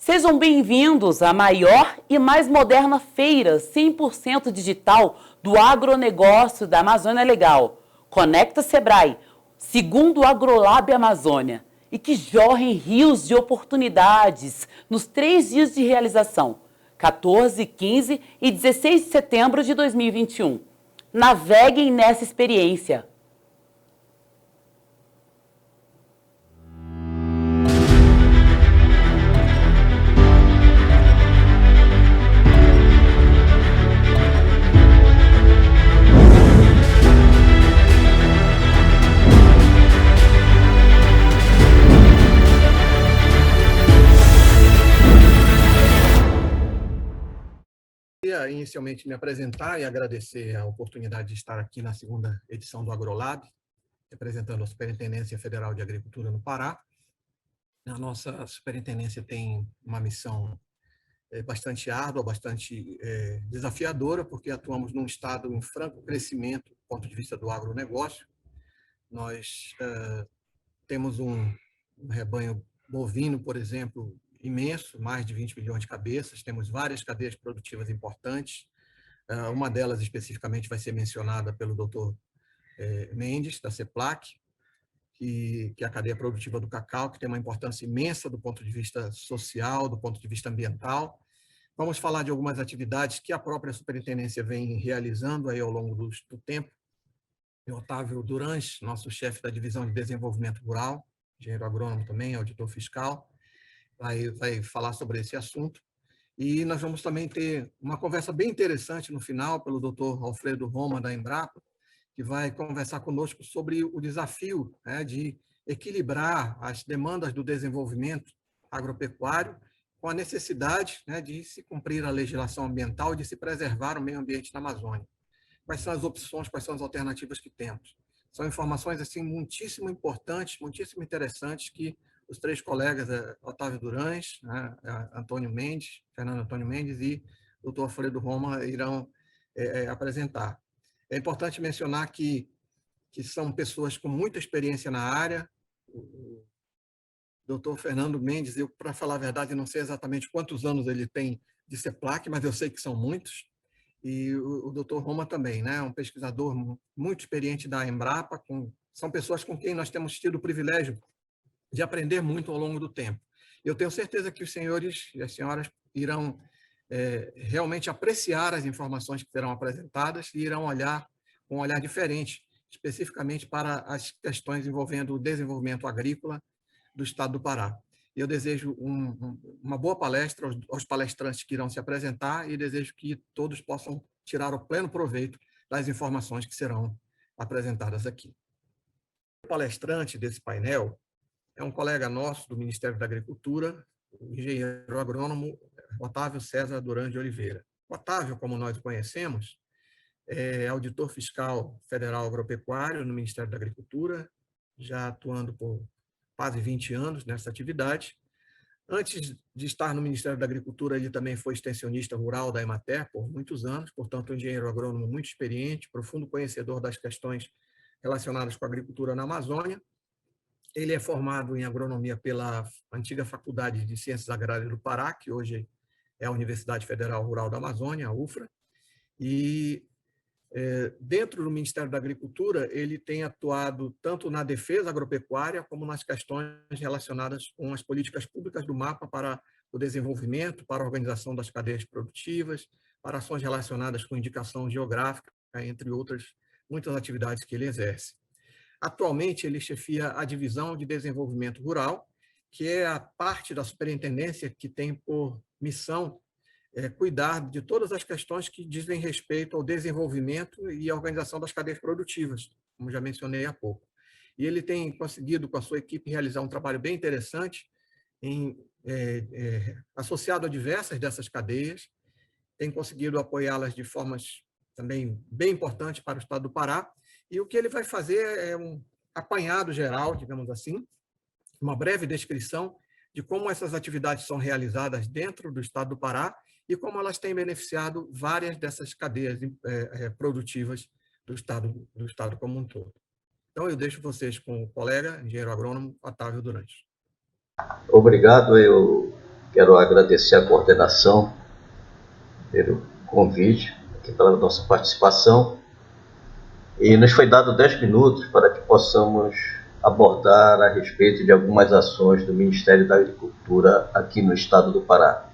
Sejam bem-vindos à maior e mais moderna feira 100% digital do agronegócio da Amazônia Legal. Conecta Sebrae, segundo o Agrolab Amazônia, e que jorrem rios de oportunidades nos 3 dias de realização, 14, 15 e 16 de setembro de 2021. Naveguem nessa experiência. Queria inicialmente me apresentar e agradecer a oportunidade de estar aqui na segunda edição do AgroLab, representando a Superintendência Federal de Agricultura no Pará. A nossa superintendência tem uma missão bastante árdua, bastante desafiadora, porque atuamos num estado em franco crescimento do ponto de vista do agronegócio. Nós temos um rebanho bovino, por exemplo, imenso, mais de 20 milhões de cabeças, temos várias cadeias produtivas importantes. Uma delas especificamente vai ser mencionada pelo Dr. Mendes, da CEPLAC, que é a cadeia produtiva do cacau, que tem uma importância imensa do ponto de vista social, do ponto de vista ambiental. Vamos falar de algumas atividades que a própria superintendência vem realizando aí ao longo do tempo. O Otávio Durães, nosso chefe da Divisão de Desenvolvimento Rural, engenheiro agrônomo também, auditor fiscal, vai falar sobre esse assunto. E nós vamos também ter uma conversa bem interessante no final pelo Dr. Alfredo Roma, da Embrapa, que vai conversar conosco sobre o desafio de equilibrar as demandas do desenvolvimento agropecuário com a necessidade de se cumprir a legislação ambiental e de se preservar o meio ambiente na Amazônia. Quais são as opções, quais são as alternativas que temos? São informações assim muitíssimo importantes, muitíssimo interessantes que os 3 colegas, Otávio Durães, Antônio Mendes, Fernando Antônio Mendes e o Dr. Alfredo Roma irão apresentar. É importante mencionar que são pessoas com muita experiência na área. O Dr. Fernando Mendes, eu, para falar a verdade, não sei exatamente quantos anos ele tem de CEPLAC, mas eu sei que são muitos. E o Dr. Roma também, um pesquisador muito experiente da Embrapa. São pessoas com quem nós temos tido o privilégio de aprender muito ao longo do tempo. Eu tenho certeza que os senhores e as senhoras irão realmente apreciar as informações que serão apresentadas e irão olhar com um olhar diferente, especificamente para as questões envolvendo o desenvolvimento agrícola do estado do Pará. Eu desejo uma boa palestra aos palestrantes que irão se apresentar e desejo que todos possam tirar o pleno proveito das informações que serão apresentadas aqui. O palestrante desse painel é um colega nosso do Ministério da Agricultura, o engenheiro agrônomo Otávio César Duran de Oliveira. Otávio, como nós o conhecemos, é auditor fiscal federal agropecuário no Ministério da Agricultura, já atuando por quase 20 anos nessa atividade. Antes de estar no Ministério da Agricultura, ele também foi extensionista rural da Emater por muitos anos, portanto, um engenheiro agrônomo muito experiente, profundo conhecedor das questões relacionadas com a agricultura na Amazônia. Ele é formado em agronomia pela antiga Faculdade de Ciências Agrárias do Pará, que hoje é a Universidade Federal Rural da Amazônia, a UFRA, e dentro do Ministério da Agricultura, ele tem atuado tanto na defesa agropecuária como nas questões relacionadas com as políticas públicas do MAPA para o desenvolvimento, para a organização das cadeias produtivas, para ações relacionadas com indicação geográfica, entre outras muitas atividades que ele exerce. Atualmente, ele chefia a Divisão de Desenvolvimento Rural, que é a parte da superintendência que tem por missão cuidar de todas as questões que dizem respeito ao desenvolvimento e à organização das cadeias produtivas, como já mencionei há pouco. E ele tem conseguido, com a sua equipe, realizar um trabalho bem interessante, associado a diversas dessas cadeias, tem conseguido apoiá-las de formas também bem importantes para o estado do Pará, e o que ele vai fazer é um apanhado geral, digamos assim, uma breve descrição de como essas atividades são realizadas dentro do estado do Pará e como elas têm beneficiado várias dessas cadeias produtivas do estado como um todo. Então, eu deixo vocês com o colega, engenheiro agrônomo, Otávio Durães. Obrigado. Eu quero agradecer a coordenação pelo convite, aqui pela nossa participação. E nos foi dado 10 minutos para que possamos abordar a respeito de algumas ações do Ministério da Agricultura aqui no estado do Pará.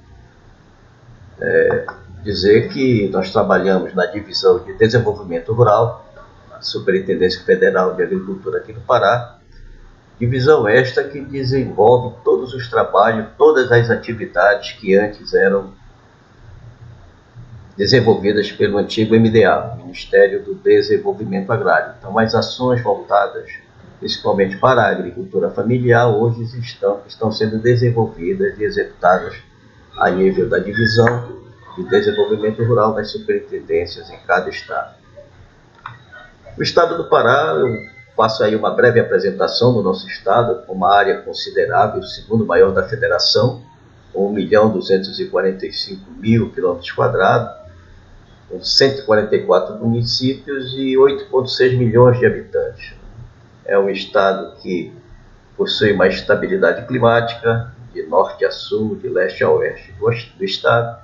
Dizer que nós trabalhamos na divisão de desenvolvimento rural, a Superintendência Federal de Agricultura aqui no Pará, divisão esta que desenvolve todos os trabalhos, todas as atividades que antes eram desenvolvidas pelo antigo MDA, Ministério do Desenvolvimento Agrário. Então, as ações voltadas principalmente para a agricultura familiar hoje estão sendo desenvolvidas e executadas a nível da divisão de desenvolvimento rural das superintendências em cada estado. O estado do Pará, eu faço aí uma breve apresentação do nosso estado, uma área considerável, o segundo maior da federação, 1.245.000 km², com 144 municípios e 8,6 milhões de habitantes. É um estado que possui uma estabilidade climática, de norte a sul, de leste a oeste do estado,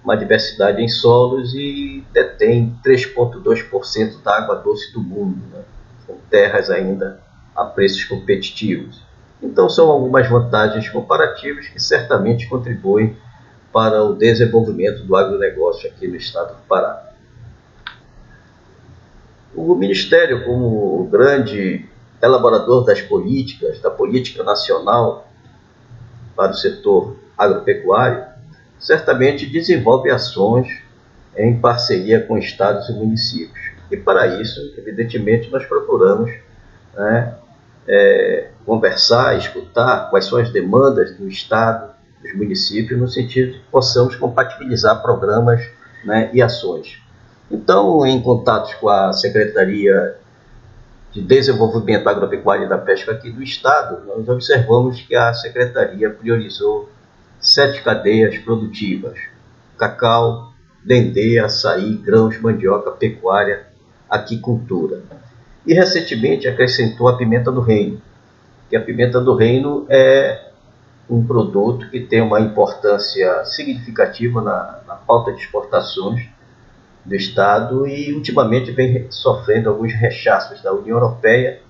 uma diversidade em solos e detém 3,2% da água doce do mundo, né? Com terras ainda a preços competitivos. Então, são algumas vantagens comparativas que certamente contribuem para o desenvolvimento do agronegócio aqui no estado do Pará. O Ministério, como grande elaborador das políticas, da política nacional para o setor agropecuário, certamente desenvolve ações em parceria com estados e municípios. E para isso, evidentemente, nós procuramos conversar, escutar quais são as demandas do estado, dos municípios, no sentido de que possamos compatibilizar programas, e ações. Então, em contatos com a Secretaria de Desenvolvimento Agropecuário e da Pesca aqui do estado, nós observamos que a Secretaria priorizou 7 cadeias produtivas: cacau, dendê, açaí, grãos, mandioca, pecuária, aquicultura. E recentemente acrescentou a pimenta do reino, que a pimenta do reino é um produto que tem uma importância significativa na pauta de exportações do estado e ultimamente vem sofrendo alguns rechaços da União Europeia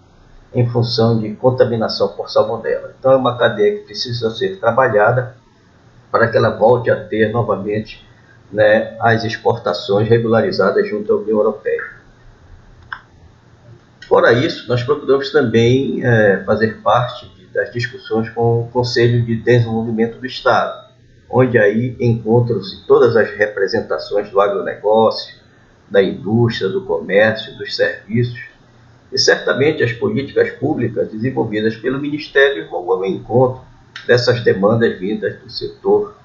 em função de contaminação por salmonela. Então é uma cadeia que precisa ser trabalhada para que ela volte a ter novamente, as exportações regularizadas junto à União Europeia. Fora isso, nós procuramos também fazer parte das discussões com o Conselho de Desenvolvimento do Estado, onde aí encontram-se todas as representações do agronegócio, da indústria, do comércio, dos serviços, e certamente as políticas públicas desenvolvidas pelo Ministério vão ao encontro dessas demandas vindas do setor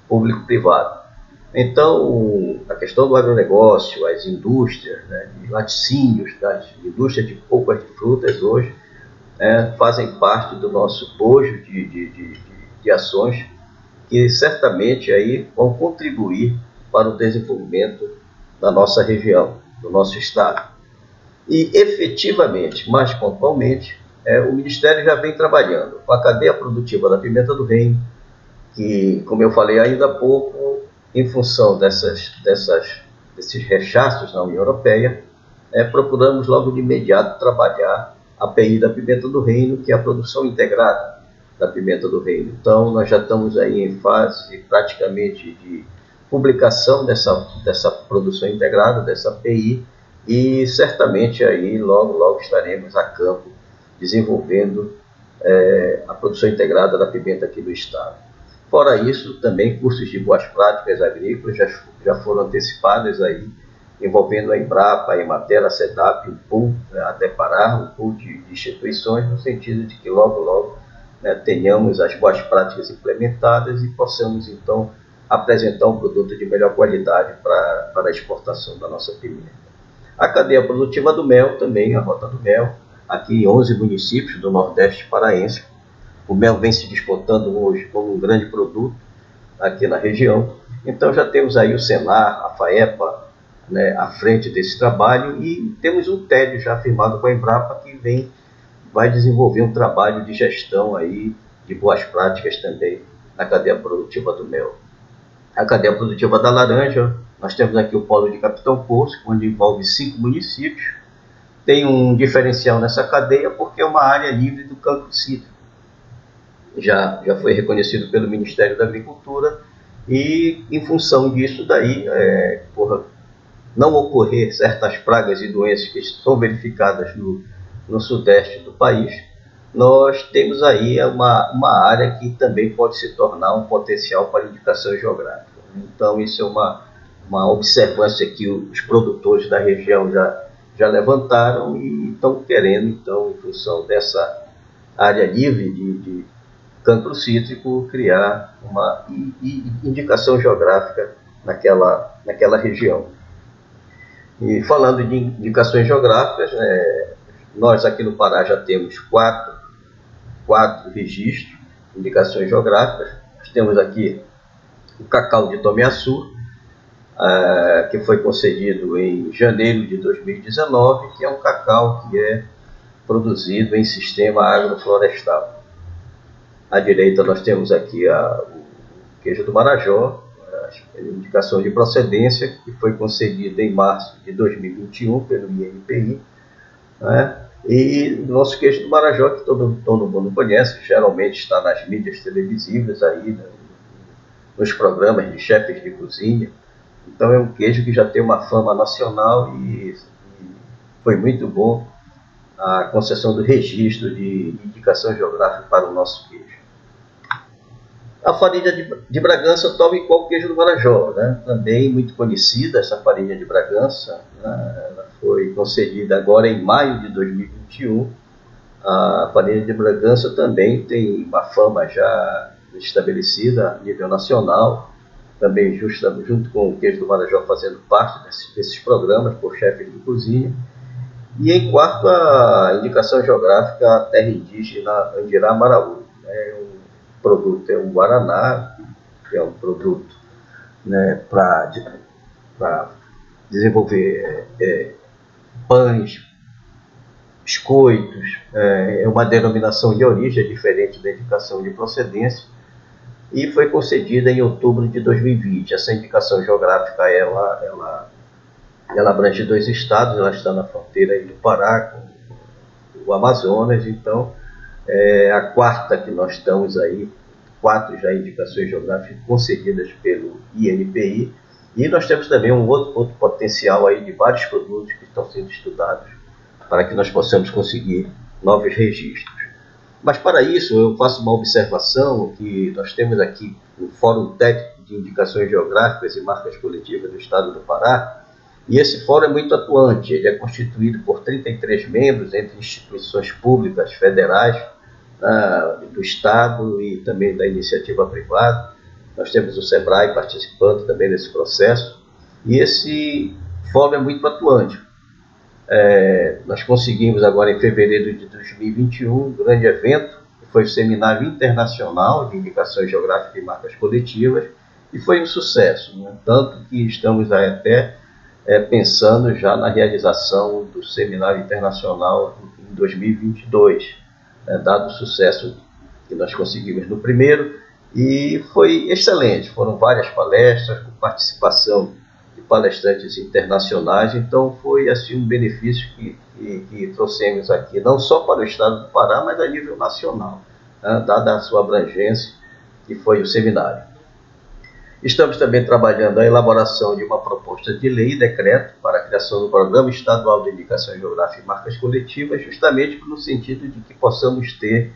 público-privado. Então, a questão do agronegócio, as indústrias, de laticínios, das indústrias de polpas de frutas hoje, fazem parte do nosso bojo de ações que certamente aí vão contribuir para o desenvolvimento da nossa região, do nosso estado. E efetivamente, mais pontualmente, o Ministério já vem trabalhando com a cadeia produtiva da pimenta do reino, que, como eu falei ainda há pouco, em função desses rechaços na União Europeia, procuramos logo de imediato trabalhar a PI da pimenta do reino, que é a produção integrada da pimenta do reino. Então, nós já estamos aí em fase praticamente de publicação dessa produção integrada, dessa PI, e certamente aí logo estaremos a campo desenvolvendo a produção integrada da pimenta aqui do estado. Fora isso, também cursos de boas práticas agrícolas já foram antecipados aí, envolvendo a Embrapa, a Emater, a SEDAP, o PUL, até Pará, o PUL de instituições, no sentido de que logo tenhamos as boas práticas implementadas e possamos, então, apresentar um produto de melhor qualidade para a exportação da nossa pimenta. A cadeia produtiva do mel também, a Rota do Mel, aqui em 11 municípios do Nordeste paraense. O mel vem se despontando hoje como um grande produto aqui na região. Então já temos aí o Senar, a FAEPA, à frente desse trabalho, e temos um TED já firmado com a Embrapa que vai desenvolver um trabalho de gestão aí de boas práticas também na cadeia produtiva do mel. A cadeia produtiva da laranja, nós temos aqui o polo de Capitão Poço, onde envolve 5 municípios. Tem um diferencial nessa cadeia porque é uma área livre do cancro cítrico. Já foi reconhecido pelo Ministério da Agricultura e, em função disso daí, por não ocorrer certas pragas e doenças que são verificadas no sudeste do país, nós temos aí uma área que também pode se tornar um potencial para indicação geográfica. Então, isso é uma observância que os produtores da região já levantaram e estão querendo, então, em função dessa área livre de cancro cítrico, criar uma indicação geográfica naquela região. E falando de indicações geográficas, nós aqui no Pará já temos quatro registros de indicações geográficas. Nós temos aqui o cacau de Tomiaçu, que foi concedido em janeiro de 2019, que é um cacau que é produzido em sistema agroflorestal. À direita nós temos aqui o queijo do Marajó, a indicação de procedência, que foi concedida em março de 2021 pelo INPI, e o nosso queijo do Marajó, que todo mundo conhece, geralmente está nas mídias televisivas, aí, nos programas de chefes de cozinha. Então é um queijo que já tem uma fama nacional e foi muito bom a concessão do registro de indicação geográfica para o nosso queijo. A farinha de Bragança, tal e qual o queijo do Marajó, também muito conhecida essa farinha de Bragança, ela foi concedida agora em maio de 2021. A farinha de Bragança também tem uma fama já estabelecida a nível nacional, também junto com o queijo do Marajó fazendo parte desses programas por chefes de cozinha. E em quarto, a indicação geográfica a terra indígena Andirá-Maraú. Produto é o guaraná, que é um produto para desenvolver pães, biscoitos, é uma denominação de origem diferente da indicação de procedência e foi concedida em outubro de 2020. Essa indicação geográfica ela abrange 2 estados, ela está na fronteira aí do Pará com o Amazonas, então a quarta que nós estamos aí, 4 já indicações geográficas concedidas pelo INPI, e nós temos também um outro potencial aí de vários produtos que estão sendo estudados para que nós possamos conseguir novos registros. Mas para isso eu faço uma observação que nós temos aqui o Fórum Técnico de Indicações Geográficas e Marcas Coletivas do Estado do Pará, e esse fórum é muito atuante, ele é constituído por 33 membros entre instituições públicas, federais, do Estado e também da iniciativa privada. Nós temos o SEBRAE participando também desse processo, e esse fórum é muito atuante. Nós conseguimos agora em fevereiro de 2021 um grande evento, que foi o Seminário Internacional de Indicações Geográficas e Marcas Coletivas, e foi um sucesso, tanto que estamos até pensando já na realização do Seminário Internacional em 2022, dado o sucesso que nós conseguimos no primeiro, e foi excelente. Foram várias palestras com participação de palestrantes internacionais, então foi assim um benefício que trouxemos aqui, não só para o estado do Pará, mas a nível nacional, dada a sua abrangência, que foi o seminário. Estamos também trabalhando a elaboração de uma proposta de lei e decreto para a criação do Programa Estadual de Indicação Geográfica e Marcas Coletivas, justamente no sentido de que possamos ter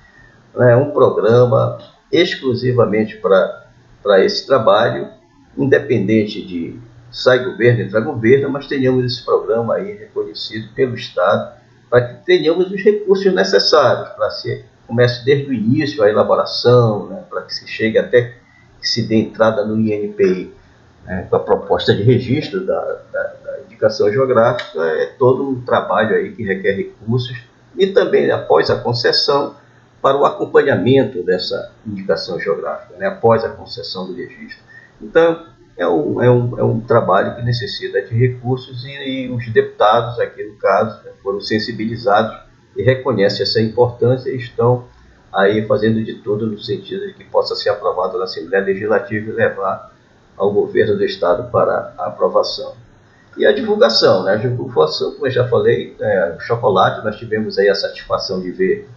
um programa exclusivamente para esse trabalho, independente de sai governo, entra governo, mas tenhamos esse programa aí reconhecido pelo Estado, para que tenhamos os recursos necessários para que comece desde o início a elaboração, para que se chegue até que se dê entrada no INPI com a proposta de registro da indicação geográfica. É todo um trabalho aí que requer recursos e também após a concessão para o acompanhamento dessa indicação geográfica, após a concessão do registro. Então é um trabalho que necessita de recursos e os deputados aqui no caso foram sensibilizados e reconhecem essa importância e estão aí fazendo de tudo no sentido de que possa ser aprovado na Assembleia Legislativa e levar ao governo do Estado para a aprovação. E a divulgação, né? A divulgação, como eu já falei, o chocolate, nós tivemos aí a satisfação de ver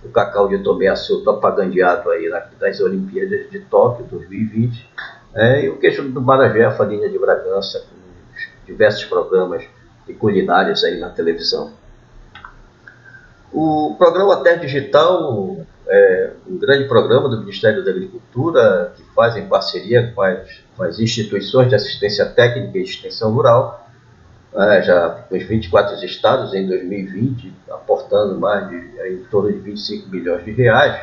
o cacau de Tomé Açu propagandeado aí nas Olimpíadas de Tóquio 2020, e o queijo do Marajé, a farinha de Bragança, com diversos programas de culinárias aí na televisão. O programa Terra Digital é um grande programa do Ministério da Agricultura que faz em parceria com as instituições de assistência técnica e extensão rural, já nos 24 estados em 2020, aportando em torno de 25 milhões de reais.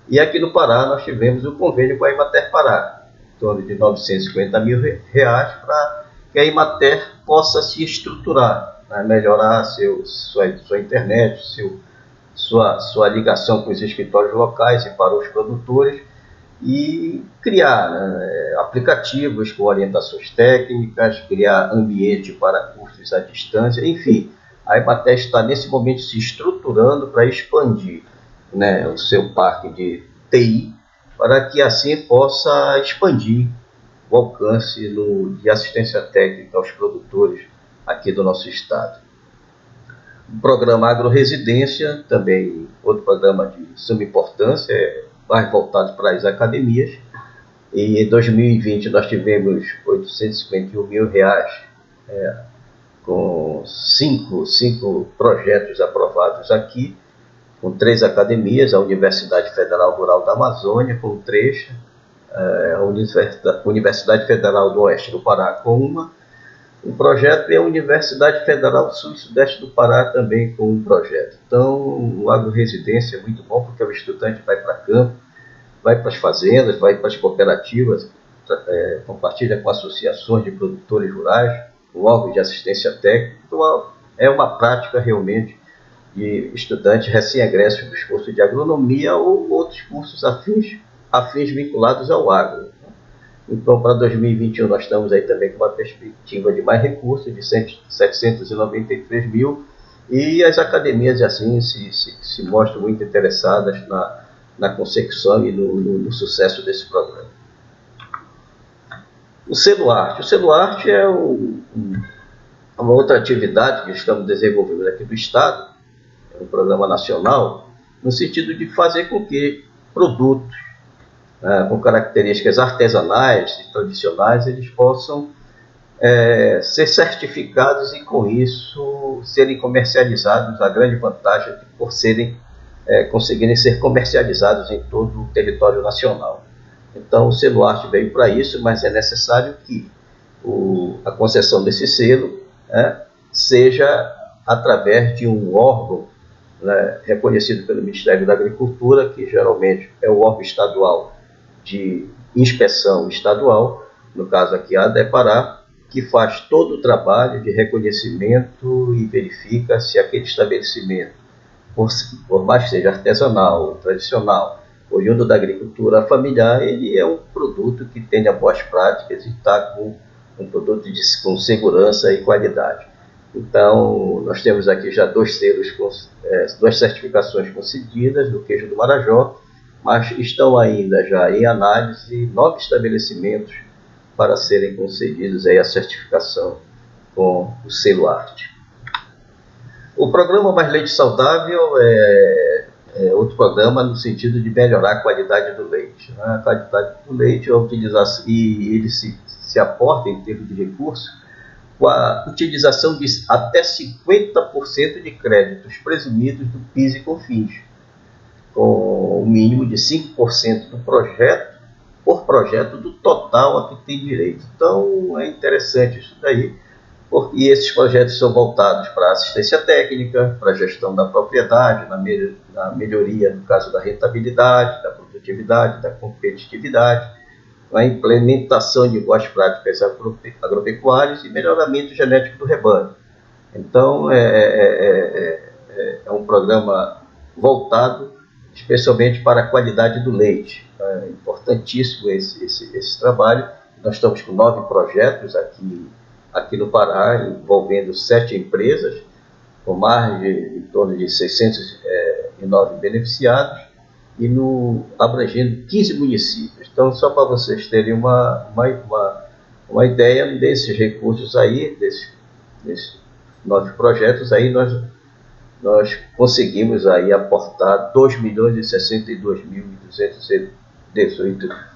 E aqui no Pará nós tivemos o convênio com a Emater Pará, em torno de 950 mil reais, para que a Emater possa se estruturar, melhorar sua internet, sua ligação com os escritórios locais e para os produtores, e criar aplicativos com orientações técnicas, criar ambiente para cursos à distância, enfim. A Emater está nesse momento se estruturando para expandir o seu parque de TI, para que assim possa expandir o alcance de assistência técnica aos produtores aqui do nosso estado. O programa Agroresidência, também outro programa de suma importância, mais voltado para as academias. E em 2020 nós tivemos 851 mil reais, com cinco projetos aprovados aqui, com 3 academias: a Universidade Federal Rural da Amazônia, com 3, a Universidade Federal do Oeste do Pará, com um projeto, e a Universidade Federal do Sul e Sudeste do Pará também com um projeto. Então, o agroresidência é muito bom, porque o estudante vai para campo, vai para as fazendas, vai para as cooperativas, compartilha com associações de produtores rurais, com órgãos de assistência técnica. Então, é uma prática realmente de estudantes recém-egressos dos cursos de agronomia ou outros cursos afins vinculados ao agro. Então, para 2021, nós estamos aí também com uma perspectiva de mais recursos, de 793 mil, e as academias assim se mostram muito interessadas na consecução e no sucesso desse programa. O Seluarte. O Seluarte é uma outra atividade que estamos desenvolvendo aqui do Estado, é um programa nacional, no sentido de fazer com que produtos com características artesanais e tradicionais, eles possam ser certificados e, com isso, serem comercializados. A grande vantagem de por conseguirem ser comercializados em todo o território nacional. Então, o Seluarte veio para isso, mas é necessário que a concessão desse selo seja através de um órgão reconhecido pelo Ministério da Agricultura, que geralmente é o órgão estadual de inspeção estadual, no caso aqui a ADEPARÁ, que faz todo o trabalho de reconhecimento e verifica se aquele estabelecimento, por mais que seja artesanal, tradicional, oriundo da agricultura familiar, ele é um produto que tenha boas práticas e está com um produto com segurança e qualidade. Então, nós temos aqui já 2 selos, 2 certificações concedidas do queijo do Marajó, mas estão ainda já em análise 9 estabelecimentos para serem concedidos aí a certificação com o Seluarte. O programa Mais Leite Saudável é outro programa no sentido de melhorar a qualidade do leite. A qualidade do leite, e ele se aporta em termos de recursos com a utilização de até 50% de créditos presumidos do PIS e COFINS, com o mínimo de 5% por projeto do total a que tem direito. Então, é interessante isso daí, porque esses projetos são voltados para assistência técnica, para a gestão da propriedade, na melhoria, no caso da rentabilidade, da produtividade, da competitividade, na implementação de boas práticas agropecuárias e melhoramento genético do rebanho. Então, é um programa voltado especialmente para a qualidade do leite. É importantíssimo esse trabalho. Nós estamos com 9 projetos aqui no Pará, envolvendo 7 empresas, com mais em torno de 609 beneficiados, e abrangendo 15 municípios. Então, só para vocês terem uma ideia desses recursos aí, desses novos projetos aí, nós conseguimos aí aportar 2.062.218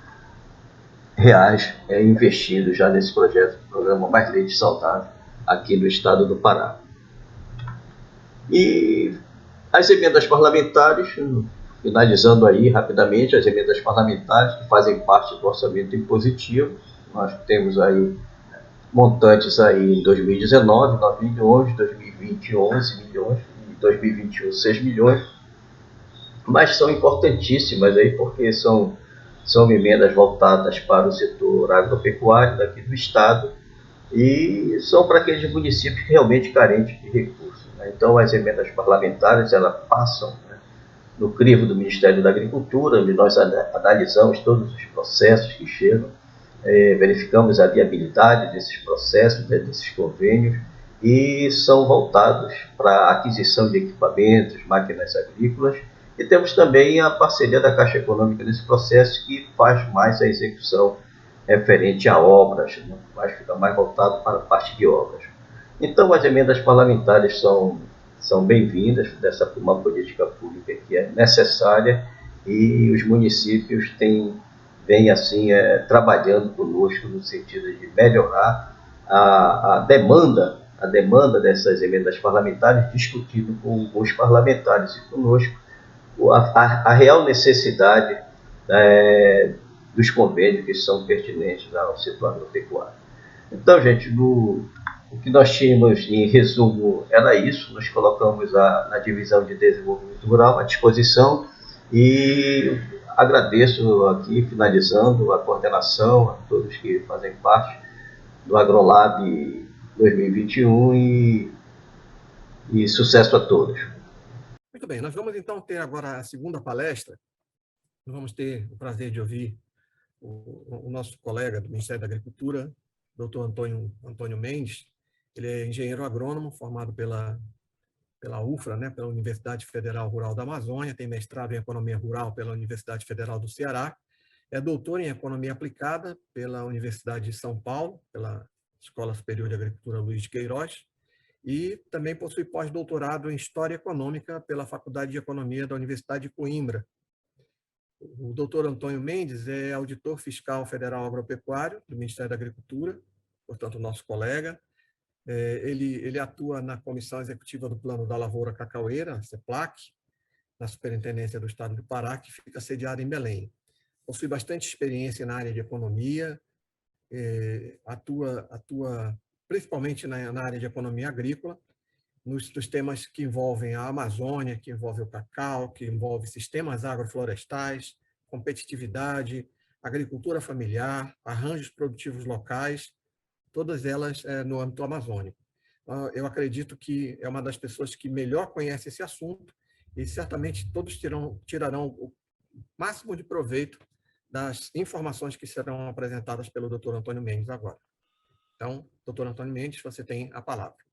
reais investidos já nesse projeto, programa Mais Leite Saudável, aqui no estado do Pará. E as emendas parlamentares, finalizando aí rapidamente, as emendas parlamentares que fazem parte do orçamento impositivo, nós temos aí montantes aí em 2019, 9 milhões, 2020, 11 milhões, e 2021, 6 milhões, mas são importantíssimas aí porque são emendas voltadas para o setor agropecuário daqui do estado e são para aqueles municípios realmente carentes de recursos, né? Então, as emendas parlamentares, elas passam, né, no crivo do Ministério da Agricultura, onde nós analisamos todos os processos que chegam, verificamos a viabilidade desses processos, desses convênios, e são voltados para a aquisição de equipamentos, máquinas agrícolas, e temos também a parceria da Caixa Econômica nesse processo, que faz mais a execução referente a obras, né? Fica mais voltado para a parte de obras. Então, as emendas parlamentares são bem-vindas dessa uma política pública que é necessária, e os municípios vêm assim trabalhando conosco no sentido de melhorar a demanda dessas emendas parlamentares, discutindo com os parlamentares e conosco a real necessidade dos convênios que são pertinentes ao setor agropecuário. Então, gente, o que nós tínhamos em resumo era isso. Nós colocamos na divisão de desenvolvimento rural à disposição, e agradeço aqui, finalizando, a coordenação, a todos que fazem parte do AgroLab 2021 e sucesso a todos. Muito bem, nós vamos então ter agora a segunda palestra. Nós vamos ter o prazer de ouvir o nosso colega do Ministério da Agricultura, doutor Antônio Mendes. Ele é engenheiro agrônomo, formado pela UFRA, né, pela Universidade Federal Rural da Amazônia, tem mestrado em Economia Rural pela Universidade Federal do Ceará, é doutor em Economia Aplicada pela Universidade de São Paulo, pela Escola Superior de Agricultura Luiz de Queiroz, e também possui pós-doutorado em História Econômica pela Faculdade de Economia da Universidade de Coimbra. O doutor Antônio Mendes é auditor fiscal federal agropecuário do Ministério da Agricultura, portanto, nosso colega. Ele atua na Comissão Executiva do Plano da Lavoura Cacaueira, CEPLAC, na Superintendência do Estado do Pará, que fica sediada em Belém. Possui bastante experiência na área de economia, atua principalmente na área de economia agrícola, nos temas que envolvem a Amazônia, que envolve o cacau, que envolve sistemas agroflorestais, competitividade, agricultura familiar, arranjos produtivos locais, todas elas no âmbito amazônico. Eu acredito que é uma das pessoas que melhor conhece esse assunto, e certamente todos tirarão o máximo de proveito das informações que serão apresentadas pelo Dr. Antônio Mendes agora. Então, Dr. Antônio Mendes, você tem a palavra.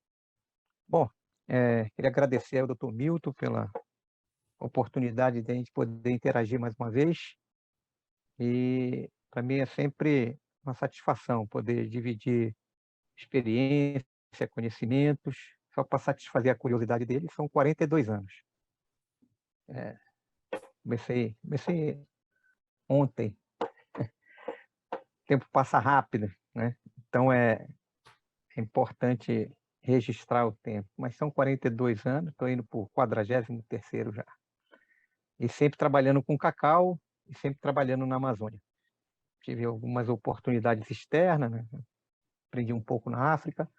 Bom, queria agradecer ao Dr. Milton pela oportunidade de a gente poder interagir mais uma vez, e para mim é sempre uma satisfação poder dividir experiência, conhecimentos. Só para satisfazer a curiosidade dele, são 42 anos. Comecei ontem. O tempo passa rápido, né? Então é importante registrar o tempo. Mas são 42 anos, estou indo para o 43º já. E sempre trabalhando com cacau e sempre trabalhando na Amazônia. Tive algumas oportunidades externas, né? Aprendi um pouco na África,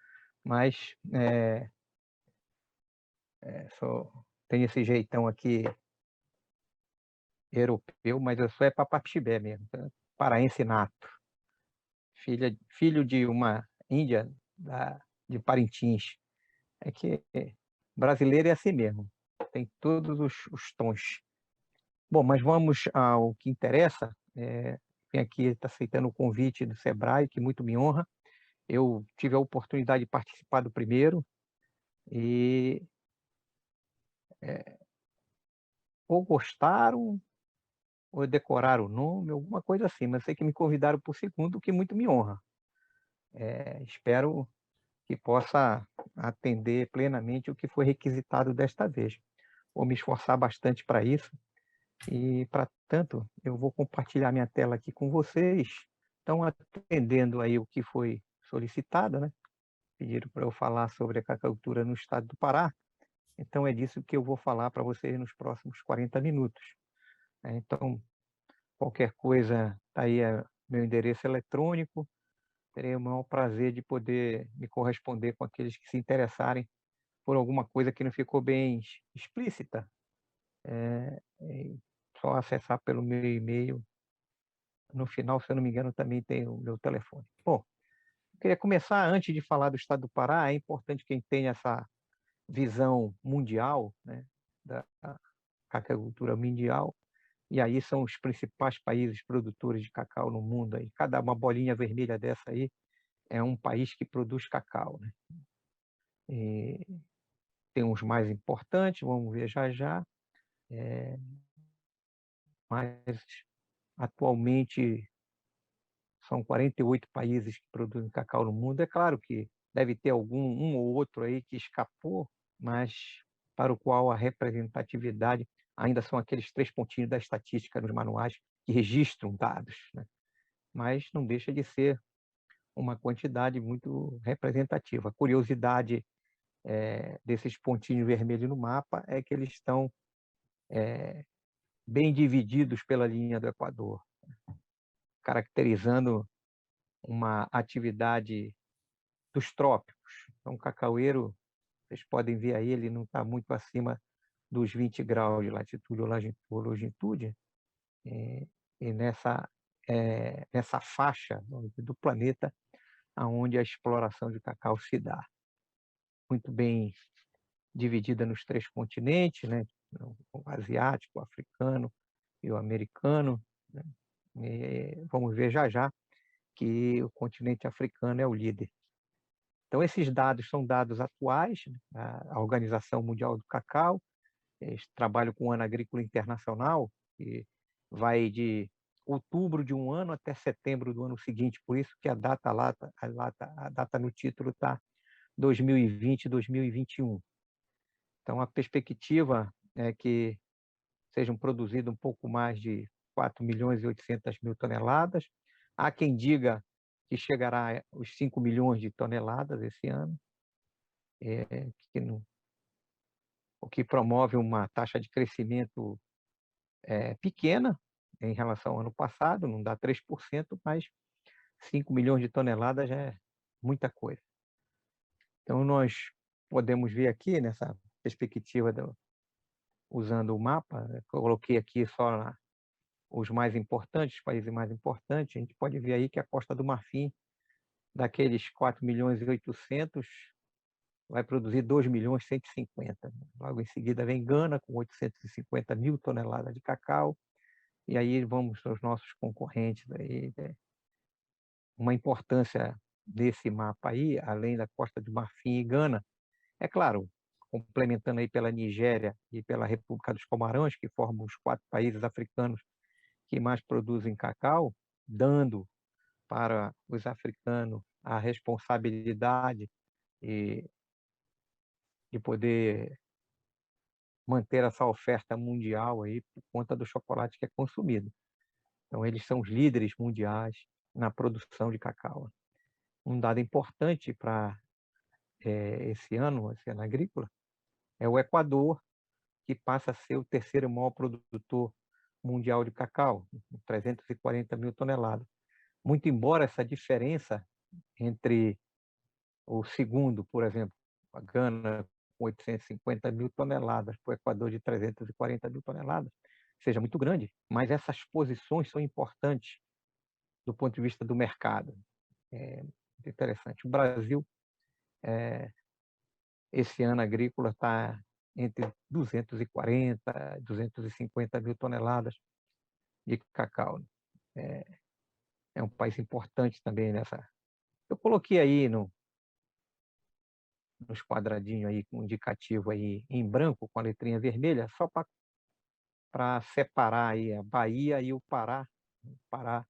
mas tenho esse jeitão aqui europeu, mas eu sou papaxibé mesmo, paraense nato. Filho de uma índia de Parintins. É que brasileiro é assim mesmo, tem todos os tons. Bom, mas vamos ao que interessa. Vim aqui aceitando o convite do SEBRAE, que muito me honra. Eu tive a oportunidade de participar do primeiro e ou gostaram ou decorar o nome, alguma coisa assim, mas sei que me convidaram por segundo, o que muito me honra. Espero que possa atender plenamente o que foi requisitado desta vez. Vou me esforçar bastante para isso e, para tanto, eu vou compartilhar minha tela aqui com vocês. Então, atendendo aí o que foi solicitado, né? Pediram para eu falar sobre a cacaucultura no estado do Pará. Então, é disso que eu vou falar para vocês nos próximos 40 minutos. Então, qualquer coisa, tá aí meu endereço eletrônico. Terei o maior prazer de poder me corresponder com aqueles que se interessarem por alguma coisa que não ficou bem explícita. É só acessar pelo meu e-mail. No final, se eu não me engano, também tem o meu telefone. Bom, eu queria começar, antes de falar do estado do Pará, é importante quem tem essa visão mundial, né, da cacaucultura mundial, e aí são os principais países produtores de cacau no mundo. Aí. Cada uma bolinha vermelha dessa aí é um país que produz cacau. Né? E tem uns mais importantes, vamos ver já já, mas atualmente são 48 países que produzem cacau no mundo. É claro que deve ter um ou outro aí que escapou, mas para o qual a representatividade ainda são aqueles 3 pontinhos da estatística nos manuais que registram dados. Né? Mas não deixa de ser uma quantidade muito representativa. A curiosidade desses pontinhos vermelhos no mapa é que eles estão bem divididos pela linha do Equador, caracterizando uma atividade dos trópicos. Então, o cacaueiro, vocês podem ver aí, ele não está muito acima dos 20 graus de latitude ou longitude, e nessa faixa do planeta onde a exploração de cacau se dá. Muito bem dividida nos 3 continentes, né? O asiático, o africano e o americano. Né? E vamos ver já já que o continente africano é o líder. Então, esses dados são dados atuais, né? A Organização Mundial do Cacau, eles trabalham com o Ano Agrícola Internacional, que vai de outubro de um ano até setembro do ano seguinte, por isso que a data no título está 2020, 2021. Então, a perspectiva é que sejam produzidas um pouco mais de 4.800.000 toneladas. Há quem diga que chegará aos 5 milhões de toneladas esse ano, o que promove uma taxa de crescimento pequena em relação ao ano passado, não dá 3%, mas 5 milhões de toneladas já é muita coisa. Então, nós podemos ver aqui, nessa perspectiva, usando o mapa, coloquei aqui só os mais importantes, os países mais importantes, a gente pode ver aí que a Costa do Marfim, daqueles 4.800.000, vai produzir 2.150.000. Logo em seguida vem Gana, com 850.000 toneladas de cacau, e aí vamos aos nossos concorrentes. Aí, uma importância desse mapa aí, além da Costa do Marfim e Gana, é claro, complementando aí pela Nigéria e pela República dos Camarões, que formam os 4 países africanos que mais produzem cacau, dando para os africanos a responsabilidade de poder manter essa oferta mundial aí por conta do chocolate que é consumido. Então, eles são os líderes mundiais na produção de cacau. Um dado importante para esse ano agrícola, é o Equador, que passa a ser o 3º maior produtor mundial de cacau, 340.000 toneladas. Muito embora essa diferença entre o segundo, por exemplo, a Gana com 850.000 toneladas, para o Equador de 340.000 toneladas, seja muito grande, mas essas posições são importantes do ponto de vista do mercado. É muito interessante. O Brasil, esse ano agrícola, está entre 240 e 250.000 toneladas de cacau. É um país importante também nessa. Eu coloquei aí nos quadradinhos aí com indicativo aí em branco com a letrinha vermelha, só para para separar aí a Bahia e o Pará. O Pará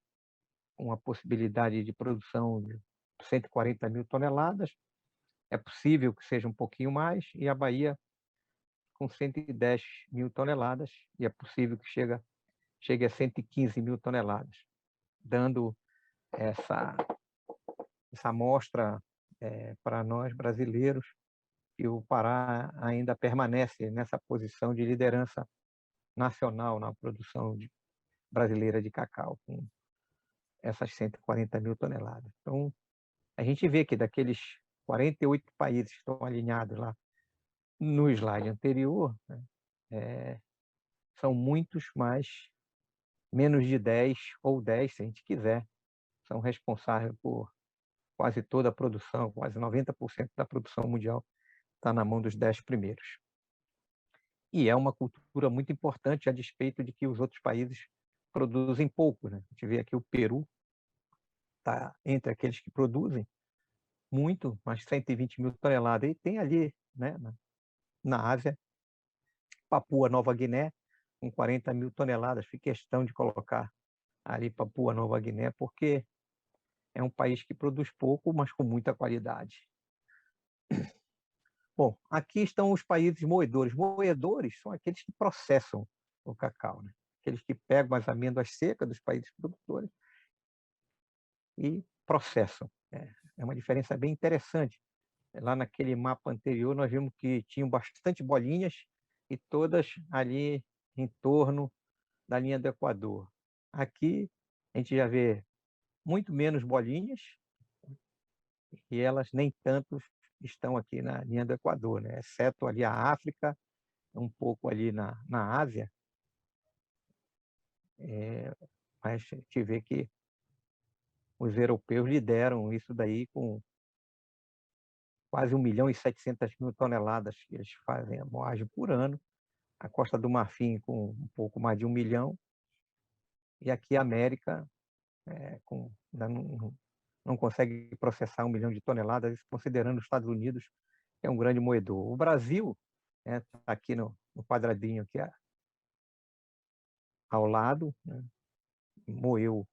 com uma possibilidade de produção de 140 mil toneladas, é possível que seja um pouquinho mais, e a Bahia com 110 mil toneladas, e é possível que chegue a 115 mil toneladas, dando essa amostra para nós brasileiros, que o Pará ainda permanece nessa posição de liderança nacional na produção brasileira de cacau, com essas 140 mil toneladas. Então, a gente vê que daqueles 48 países que estão alinhados lá no slide anterior, né, são muitos mais, menos de 10 ou 10, se a gente quiser, são responsáveis por quase toda a produção, quase 90% da produção mundial está na mão dos 10 primeiros. E é uma cultura muito importante, a despeito de que os outros países produzem pouco, né? A gente vê aqui o Peru está entre aqueles que produzem muito, mais 120 mil toneladas. E tem ali, né, na Ásia, Papua Nova Guiné, com 40 mil toneladas. Fiz questão de colocar ali Papua Nova Guiné, porque é um país que produz pouco, mas com muita qualidade. Bom, aqui estão os países moedores. Moedores são aqueles que processam o cacau, né? Aqueles que pegam as amêndoas secas dos países produtores e processam. É uma diferença bem interessante. Lá naquele mapa anterior, nós vimos que tinham bastante bolinhas e todas ali em torno da linha do Equador. Aqui, a gente já vê muito menos bolinhas e elas nem tanto estão aqui na linha do Equador, né? Exceto ali a África, um pouco ali na Ásia. Mas a gente vê que os europeus lideram isso daí com quase 1.700.000 toneladas que eles fazem a moagem por ano. A Costa do Marfim com um pouco mais de 1 milhão. E aqui a América ainda não consegue processar 1 milhão de toneladas, isso considerando os Estados Unidos, que é um grande moedor. O Brasil, tá aqui no quadradinho aqui ao lado, né, moeu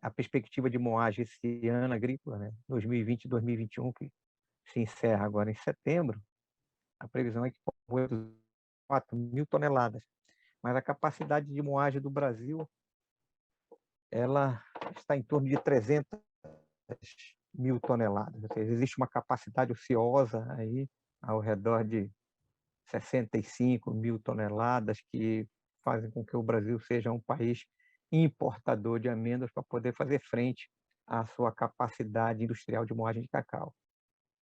a perspectiva de moagem esse ano agrícola, né, 2020 e 2021, que se encerra agora em setembro. A previsão é que moeu 4 mil toneladas. Mas a capacidade de moagem do Brasil, ela está em torno de 300 mil toneladas. Ou seja, existe uma capacidade ociosa aí ao redor de 65 mil toneladas que fazem com que o Brasil seja um país importador de amêndoas para poder fazer frente à sua capacidade industrial de moagem de cacau.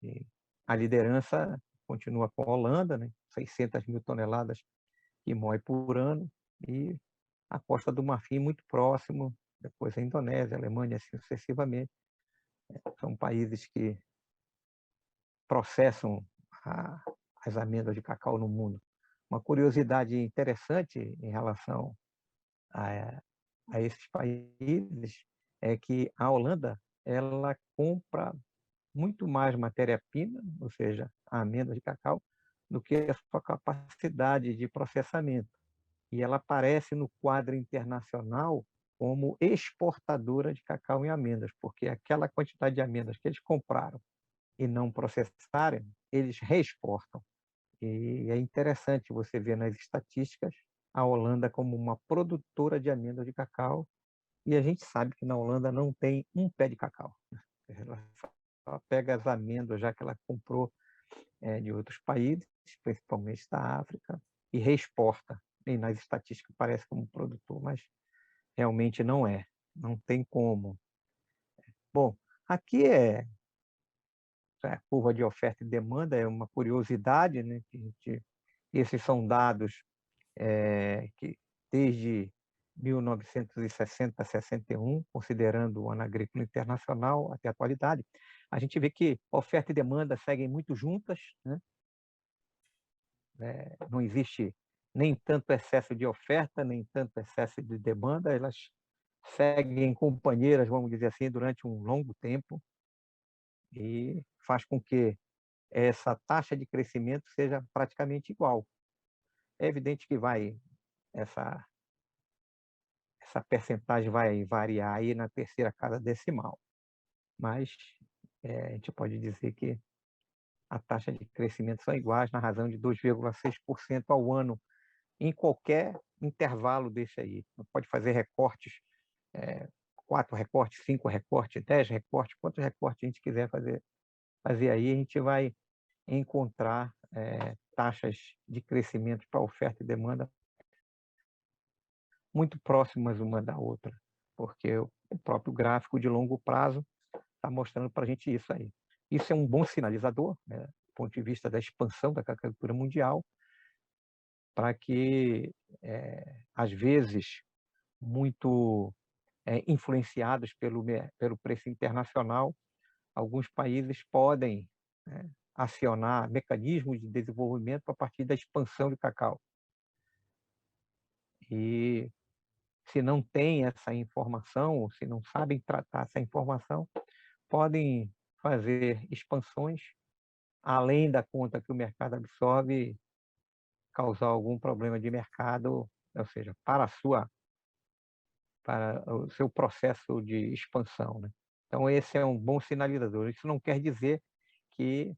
E a liderança continua com a Holanda, né? 600 mil toneladas que moe por ano, e a Costa do Marfim muito próximo, depois a Indonésia, a Alemanha, assim sucessivamente. São países que processam as amêndoas de cacau no mundo. Uma curiosidade interessante em relação a esses países é que a Holanda ela compra muito mais matéria-prima, ou seja, a amêndoa de cacau, do que a sua capacidade de processamento. E ela aparece no quadro internacional como exportadora de cacau e amêndoas, porque aquela quantidade de amêndoas que eles compraram e não processarem, eles reexportam. E é interessante você ver nas estatísticas a Holanda como uma produtora de amêndoas de cacau, e a gente sabe que na Holanda não tem um pé de cacau. Ela só pega as amêndoas já que ela comprou de outros países, principalmente da África, e reexporta. E nas estatísticas parece como produtor, mas realmente não é. Não tem como. Bom, aqui a curva de oferta e demanda, é uma curiosidade, né? Esses são dados que desde 1960 a 61, considerando o ano agrícola internacional até a atualidade, a gente vê que oferta e demanda seguem muito juntas, né? Não existe nem tanto excesso de oferta, nem tanto excesso de demanda, elas seguem companheiras, vamos dizer assim, durante um longo tempo, e faz com que essa taxa de crescimento seja praticamente igual. É evidente que vai essa percentagem vai variar aí na terceira casa decimal. Mas a gente pode dizer que a taxa de crescimento são iguais na razão de 2,6% ao ano em qualquer intervalo desse aí. Pode fazer recortes, 4 recortes, 5 recortes, 10 recortes, quantos recortes a gente quiser fazer aí, a gente vai encontrar taxas de crescimento para oferta e demanda muito próximas uma da outra, porque o próprio gráfico de longo prazo está mostrando para a gente isso aí. Isso é um bom sinalizador, né, do ponto de vista da expansão da cacauicultura mundial, para que, às vezes, muito influenciados pelo preço internacional, alguns países podem, né, acionar mecanismos de desenvolvimento a partir da expansão do cacau. E se não tem essa informação, ou se não sabem tratar essa informação, podem fazer expansões além da conta que o mercado absorve, causar algum problema de mercado, ou seja, para o seu processo de expansão, né? Então, esse é um bom sinalizador. Isso não quer dizer que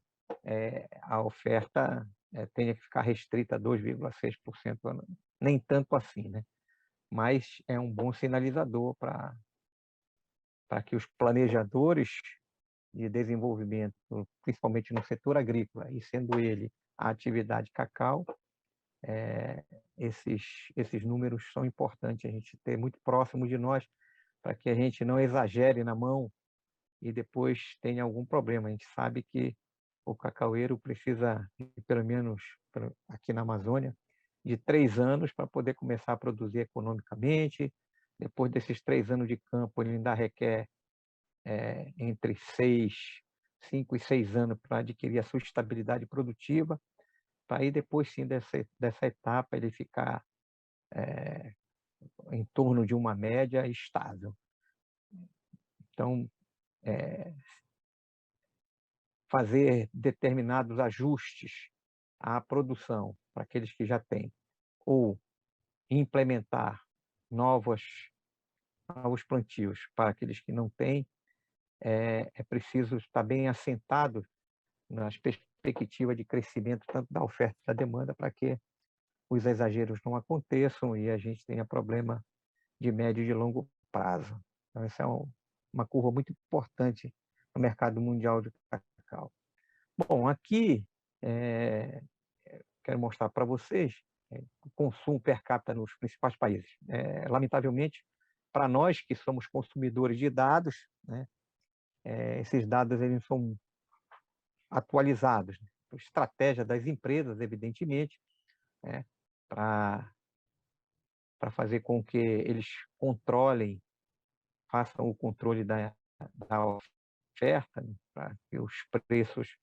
a oferta tenha que ficar restrita a 2,6%, nem tanto assim, né? Mas é um bom sinalizador para que os planejadores de desenvolvimento, principalmente no setor agrícola, e sendo ele a atividade cacau, esses números são importantes a gente ter muito próximo de nós, para que a gente não exagere na mão e depois tenha algum problema. A gente sabe que o cacaueiro precisa, pelo menos aqui na Amazônia, de 3 anos para poder começar a produzir economicamente. Depois desses 3 anos de campo, ele ainda requer entre 5 e 6 anos para adquirir a sua estabilidade produtiva, para aí depois sim dessa etapa ele ficar em torno de uma média estável. Então, fazer determinados ajustes à produção para aqueles que já têm, ou implementar novos plantios para aqueles que não têm, é preciso estar bem assentado nas perspectivas de crescimento tanto da oferta e da demanda, para que os exageros não aconteçam e a gente tenha problema de médio e de longo prazo. Então, essa é uma curva muito importante no mercado mundial de cacau. Bom, aqui quero mostrar para vocês o consumo per capita nos principais países. Lamentavelmente, para nós que somos consumidores de dados, né, esses dados eles são atualizados, né, por estratégia das empresas, evidentemente, né, para fazer com que eles façam o controle da oferta, né, para que os preços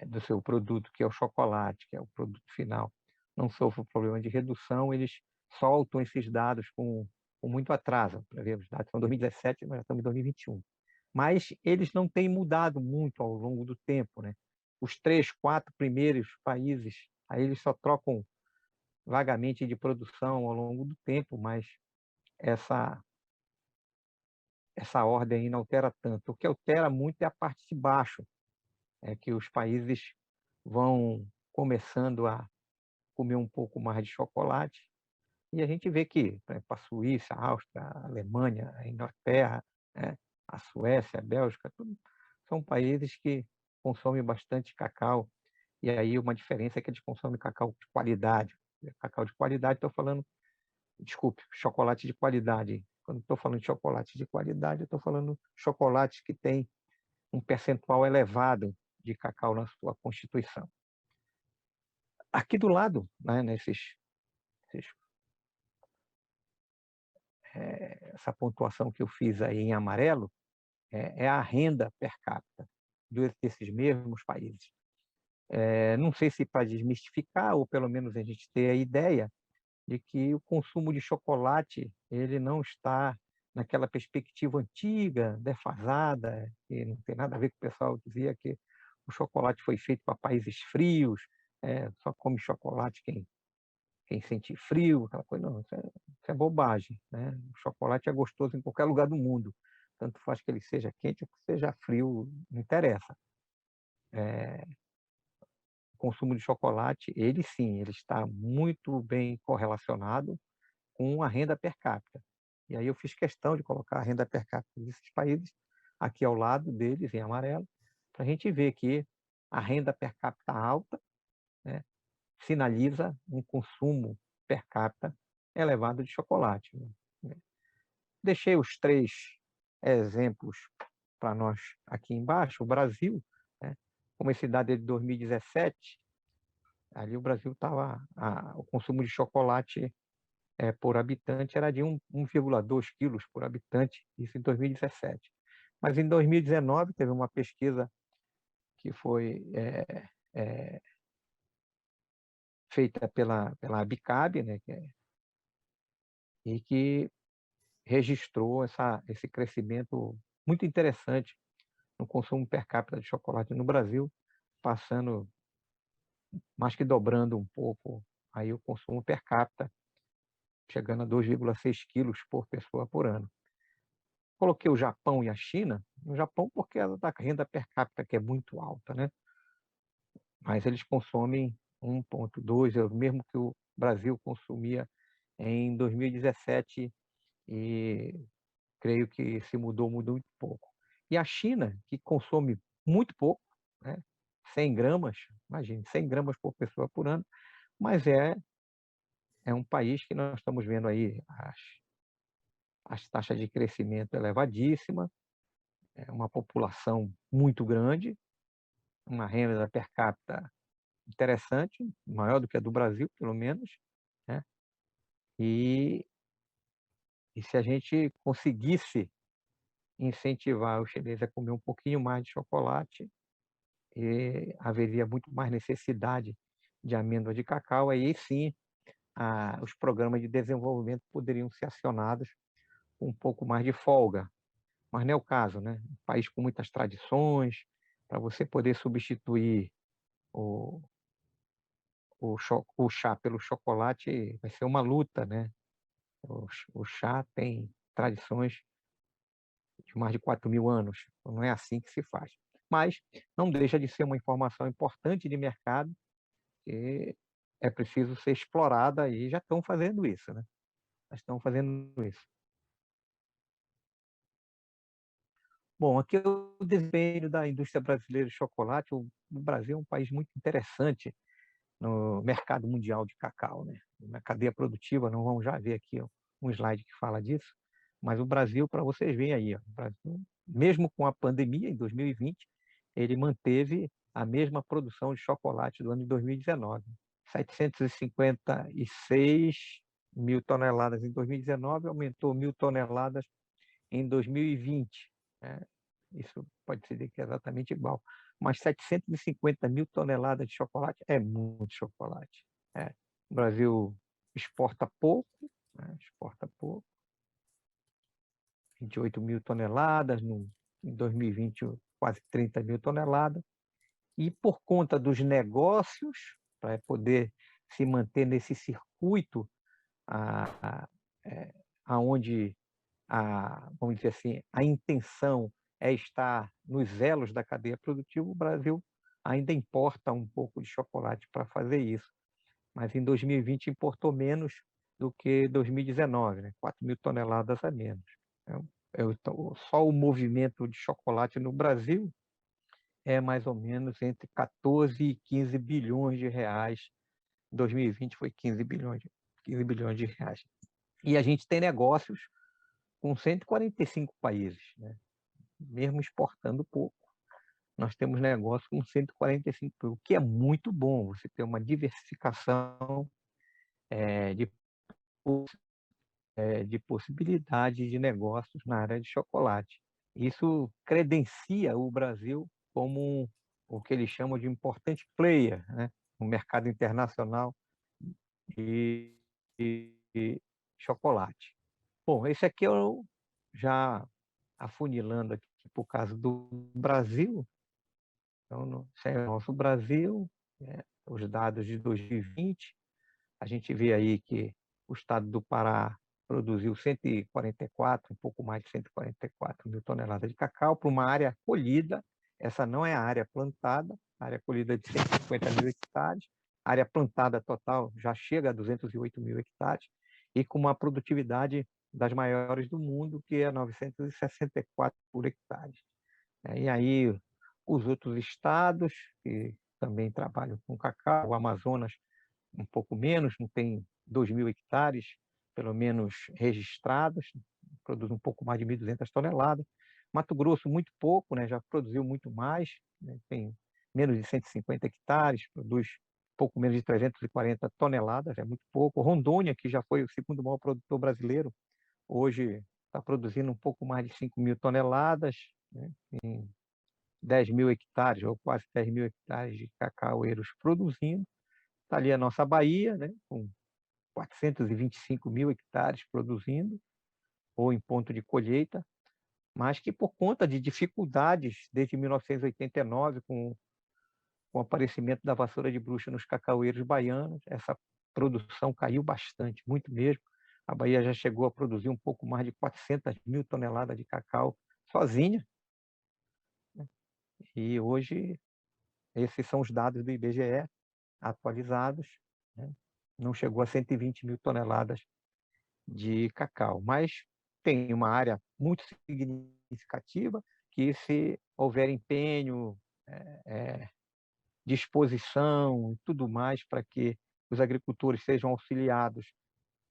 do seu produto, que é o chocolate, que é o produto final, não sofram problema de redução. Eles soltam esses dados com muito atraso. Para ver, os dados são 2017, nós já estamos em 2021. Mas eles não têm mudado muito ao longo do tempo, né? Os 3, 4 primeiros países, aí eles só trocam vagamente de produção ao longo do tempo, mas essa ordem aí não altera tanto. O que altera muito é a parte de baixo, que os países vão começando a comer um pouco mais de chocolate, e a gente vê que, por exemplo, a Suíça, a Áustria, a Alemanha, a Inglaterra, né, a Suécia, a Bélgica, tudo são países que consomem bastante cacau, e aí uma diferença é que eles consomem cacau de qualidade. Cacau de qualidade, estou falando, desculpe, chocolate de qualidade. Quando estou falando de chocolate de qualidade, eu estou falando chocolate que tem um percentual elevado de cacau na sua constituição. Aqui do lado, né, essa pontuação que eu fiz aí em amarelo, é a renda per capita desses mesmos países. Não sei se para desmistificar, ou pelo menos a gente ter a ideia de que o consumo de chocolate ele não está naquela perspectiva antiga, defasada, que não tem nada a ver com o pessoal que dizia que o chocolate foi feito para países frios, só come chocolate quem sente frio, aquela coisa, não, isso é bobagem, né? O chocolate é gostoso em qualquer lugar do mundo, tanto faz que ele seja quente ou que seja frio, não interessa. O consumo de chocolate, ele sim, ele está muito bem correlacionado com a renda per capita. E aí eu fiz questão de colocar a renda per capita desses países aqui ao lado deles, em amarelo, para a gente ver que a renda per capita alta, né, sinaliza um consumo per capita elevado de chocolate, né. Deixei os 3 exemplos para nós aqui embaixo. O Brasil, né, como esse dado é de 2017, ali o Brasil estava, o consumo de chocolate por habitante era de 1,2 quilos por habitante, isso em 2017. Mas em 2019 teve uma pesquisa que foi feita pela Abicab, né, e que registrou esse crescimento muito interessante no consumo per capita de chocolate no Brasil, passando mais que dobrando um pouco aí o consumo per capita, chegando a 2,6 quilos por pessoa por ano. Coloquei o Japão e a China, no Japão porque é da renda per capita que é muito alta, né? Mas eles consomem 1,2, é o mesmo que o Brasil consumia em 2017 e creio que se mudou muito pouco. E a China, que consome muito pouco, né? 100 gramas, imagine, 100 gramas por pessoa por ano, mas é um país que nós estamos vendo aí as taxas de crescimento elevadíssimas, é uma população muito grande, uma renda per capita interessante, maior do que a do Brasil, pelo menos, né? E, e se a gente conseguisse incentivar os chineses a comer um pouquinho mais de chocolate, haveria muito mais necessidade de amêndoa de cacau, aí sim os programas de desenvolvimento poderiam ser acionados com um pouco mais de folga. Mas não é o caso, né? Um país com muitas tradições, para você poder substituir o, o chá pelo chocolate vai ser uma luta, né? O chá tem tradições de mais de 4.000 anos, então não é assim que se faz. Mas não deixa de ser uma informação importante de mercado que é preciso ser explorada e já estão fazendo isso, né? Já estão fazendo isso. Bom, aqui é o desempenho da indústria brasileira de chocolate. O Brasil é um país muito interessante no mercado mundial de cacau, né? Na cadeia produtiva, não vamos já ver aqui um slide que fala disso, mas o Brasil, para vocês verem aí, ó, o Brasil, mesmo com a pandemia em 2020, ele manteve a mesma produção de chocolate do ano de 2019, 756 mil toneladas em 2019, aumentou 1.000 toneladas em 2020, né? Isso pode ser que é exatamente igual, mas 750 mil toneladas de chocolate é muito chocolate. É. O Brasil exporta pouco, né? Exporta pouco, 28 mil toneladas, em 2020 quase 30 mil toneladas, e por conta dos negócios, para poder se manter nesse circuito aonde vamos dizer assim, a intenção é estar nos elos da cadeia produtiva, o Brasil ainda importa um pouco de chocolate para fazer isso. Mas em 2020 importou menos do que 2019, né? 4.000 toneladas a menos. Só o movimento de chocolate no Brasil é mais ou menos entre 14 e 15 bilhões de reais. 2020 foi 15 bilhões de reais. E a gente tem negócios com 145 países, né? Mesmo exportando pouco. Nós temos negócio com 145 países, o que é muito bom, você ter uma diversificação de possibilidades de negócios na área de chocolate. Isso credencia o Brasil como o que eles chamam de importante player, né, no mercado internacional de chocolate. Bom, esse aqui eu já afunilando aqui por causa do Brasil. Então, esse é o nosso Brasil, né, os dados de 2020. A gente vê aí que o estado do Pará produziu 144, um pouco mais de 144 mil toneladas de cacau para uma área colhida. Essa não é a área plantada, a área colhida é de 150 mil hectares. A área plantada total já chega a 208 mil hectares e com uma produtividade das maiores do mundo, que é 964 por hectare. E aí os outros estados que também trabalham com cacau, o Amazonas um pouco menos, não tem 2 mil hectares, pelo menos registrados, produz um pouco mais de 1.200 toneladas. Mato Grosso, muito pouco, né? Já produziu muito mais, né? Tem menos de 150 hectares, produz pouco menos de 340 toneladas, é muito pouco. Rondônia, que já foi o segundo maior produtor brasileiro, hoje está produzindo um pouco mais de 5 mil toneladas, né? Em 10 mil hectares, ou quase 10 mil hectares de cacaueiros produzindo. Está ali a nossa Bahia, né? Com 425 mil hectares produzindo, ou em ponto de colheita, mas que por conta de dificuldades desde 1989, com o aparecimento da vassoura de bruxa nos cacaueiros baianos, essa produção caiu bastante, muito mesmo. A Bahia já chegou a produzir um pouco mais de 400 mil toneladas de cacau sozinha, né? E hoje, esses são os dados do IBGE atualizados, né? Não chegou a 120 mil toneladas de cacau, mas tem uma área muito significativa que, se houver empenho, disposição e tudo mais para que os agricultores sejam auxiliados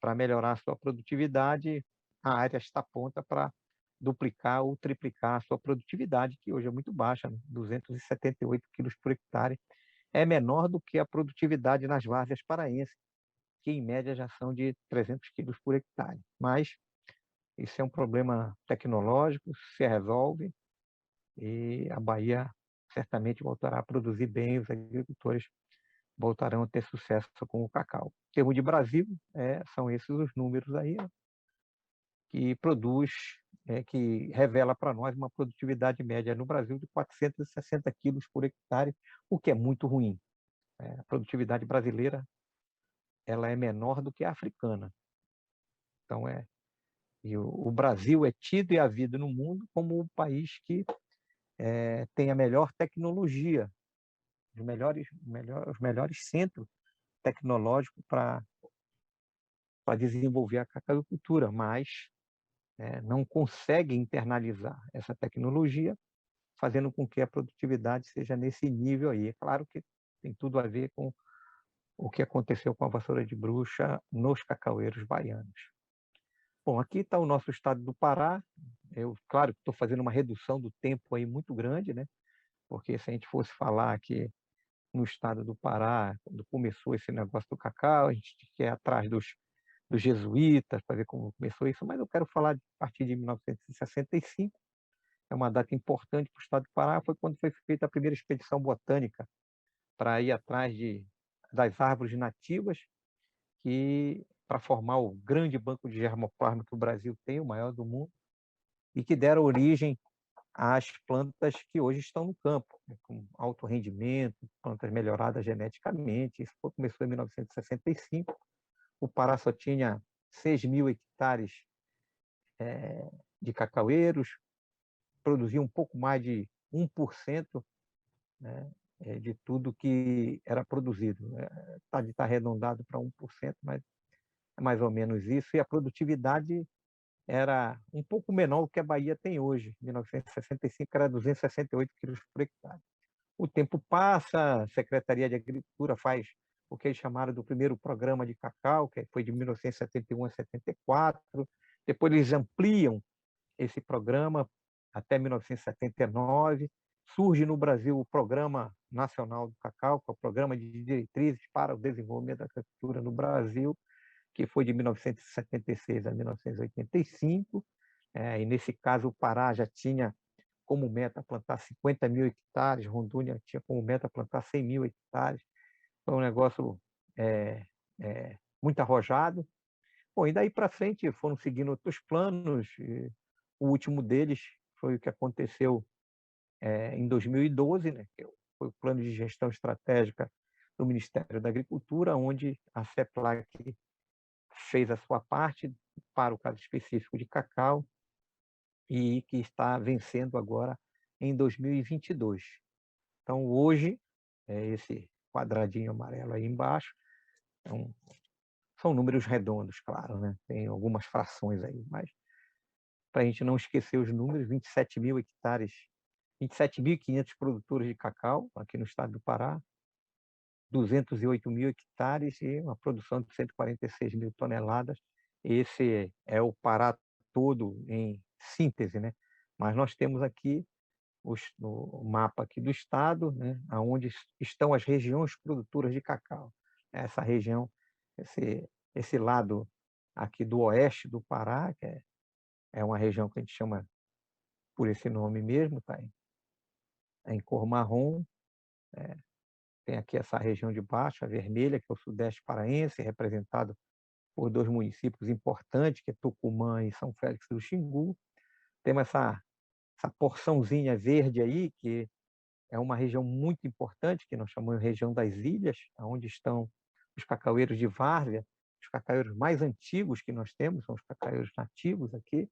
para melhorar a sua produtividade, a área está pronta para duplicar ou triplicar a sua produtividade, que hoje é muito baixa, né? 278 quilos por hectare. É menor do que a produtividade nas várzeas paraenses, que em média já são de 300 quilos por hectare. Mas isso é um problema tecnológico, se resolve e a Bahia certamente voltará a produzir bem, os agricultores voltarão a ter sucesso com o cacau. Em termos de Brasil, são esses os números aí, né, que produz, que revela para nós uma produtividade média no Brasil de 460 quilos por hectare, o que é muito ruim. A produtividade brasileira ela é menor do que a africana. Então, e o Brasil é tido e havido no mundo como o país que tem a melhor tecnologia, os melhores centros tecnológicos para desenvolver a cacauicultura, mas não consegue internalizar essa tecnologia, fazendo com que a produtividade seja nesse nível aí. É claro que tem tudo a ver com o que aconteceu com a vassoura de bruxa nos cacaueiros baianos. Bom, aqui está o nosso estado do Pará. Eu, claro, estou fazendo uma redução do tempo aí muito grande, né? Porque se a gente fosse falar aqui no estado do Pará, quando começou esse negócio do cacau, a gente quer ir atrás dos jesuítas para ver como começou isso, mas eu quero falar a partir de 1965. É uma data importante para o estado do Pará, foi quando foi feita a primeira expedição botânica para ir atrás das árvores nativas, para formar o grande banco de germoplasma que o Brasil tem, o maior do mundo, e que deram origem às plantas que hoje estão no campo, né, com alto rendimento, plantas melhoradas geneticamente. Isso começou em 1965. O Pará só tinha 6 mil hectares de cacaueiros, produzia um pouco mais de 1%, né, de tudo que era produzido. Está arredondado para 1%, mas é mais ou menos isso, e a produtividade era um pouco menor do que a Bahia tem hoje. Em 1965 era 268 quilos por hectare. O tempo passa, a Secretaria de Agricultura faz o que eles chamaram do primeiro programa de cacau, que foi de 1971 a 74. Depois eles ampliam esse programa até 1979. Surge no Brasil o Programa Nacional do Cacau, que é o Programa de Diretrizes para o Desenvolvimento da Agricultura no Brasil, que foi de 1976 a 1985. E nesse caso o Pará já tinha como meta plantar 50 mil hectares, Rondônia tinha como meta plantar 100 mil hectares. Foi um negócio muito arrojado. Bom, e daí para frente foram seguindo outros planos. O último deles foi o que aconteceu em 2012, né, que foi o Plano de Gestão Estratégica do Ministério da Agricultura, onde a CEPLAG fez a sua parte para o caso específico de cacau e que está vencendo agora em 2022. Então, hoje, esse quadradinho amarelo aí embaixo, são números redondos, claro, né? Tem algumas frações aí, mas para a gente não esquecer os números, 27 mil hectares, 27.500 produtores de cacau aqui no estado do Pará, 208 mil hectares e uma produção de 146 mil toneladas. Esse é o Pará todo em síntese, né? Mas nós temos aqui o mapa aqui do estado, né? Onde estão as regiões produtoras de cacau. Essa região, esse lado aqui do oeste do Pará, que é uma região que a gente chama por esse nome mesmo, tá? Em cor marrom. Tem aqui essa região de baixo, a vermelha, que é o sudeste paraense, representado por dois municípios importantes, que é Tucumã e São Félix do Xingu. Temos essa porçãozinha verde aí, que é uma região muito importante, que nós chamamos de região das ilhas, onde estão os cacaueiros de várzea, os cacaueiros mais antigos que nós temos, são os cacaueiros nativos aqui.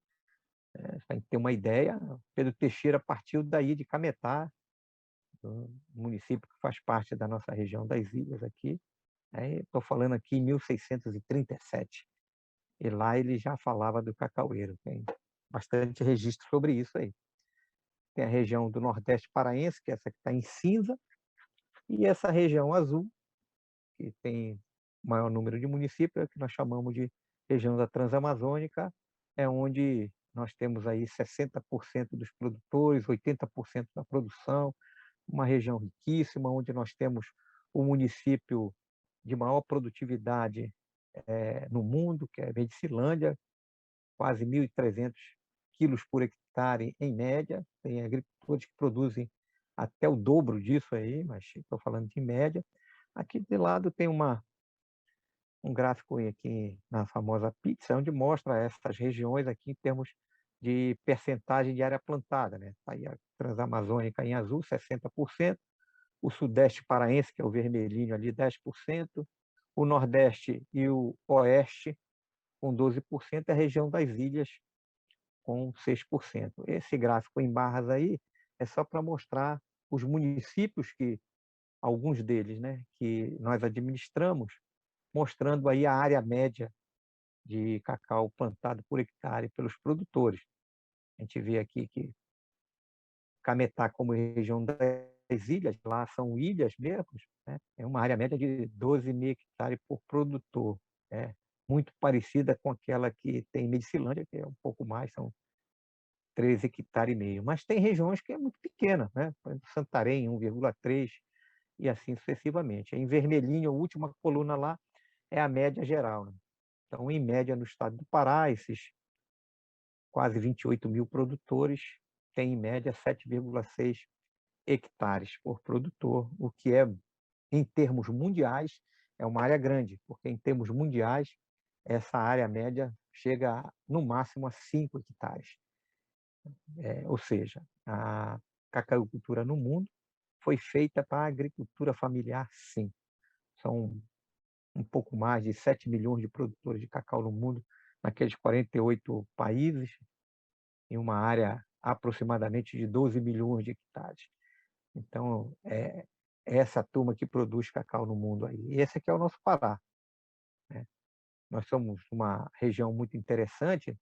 Para ter uma ideia, Pedro Teixeira partiu daí de Cametá, do município que faz parte da nossa região das ilhas aqui. Estou falando aqui em 1637. E lá ele já falava do cacaueiro. Tem bastante registro sobre isso aí. Tem a região do Nordeste paraense, que é essa que está em cinza, e essa região azul, que tem maior número de municípios, que nós chamamos de região da Transamazônica, é onde nós temos aí 60% dos produtores, 80% da produção, uma região riquíssima, onde nós temos o município de maior produtividade no mundo, que é Medicilândia, quase 1.300 quilos por hectare em média. Tem agricultores que produzem até o dobro disso aí, mas estou falando de média. Aqui de lado tem um gráfico aqui na famosa pizza, onde mostra essas regiões aqui em termos de percentagem de área plantada, né? Tá aí a Transamazônica em azul, 60%, o Sudeste paraense, que é o vermelhinho ali, 10%, o Nordeste e o Oeste com 12%, e a região das ilhas com 6%. Esse gráfico em barras aí é só para mostrar os municípios que, alguns deles, né, que nós administramos, mostrando aí a área média de cacau plantado por hectare pelos produtores. A gente vê aqui que Cametá, como região das ilhas, lá são ilhas mesmo, né? É uma área média de 12 mil hectares por produtor. Muito parecida com aquela que tem em Medicilândia, que é um pouco mais, são 13 hectares e meio. Mas tem regiões que é muito pequena, né? Por exemplo, Santarém, 1,3, e assim sucessivamente. Em vermelhinho, a última coluna lá é a média geral, né? Então, em média, no estado do Pará, esses quase 28 mil produtores têm, em média, 7,6 hectares por produtor, o que é, em termos mundiais, é uma área grande, porque em termos mundiais, essa área média chega no máximo a 5 hectares. Ou seja, a cacaucultura no mundo foi feita para a agricultura familiar, sim. São um pouco mais de 7 milhões de produtores de cacau no mundo, naqueles 48 países, em uma área aproximadamente de 12 milhões de hectares. Então, é essa turma que produz cacau no mundo aí. E esse aqui é o nosso Pará, né? Nós somos uma região muito interessante,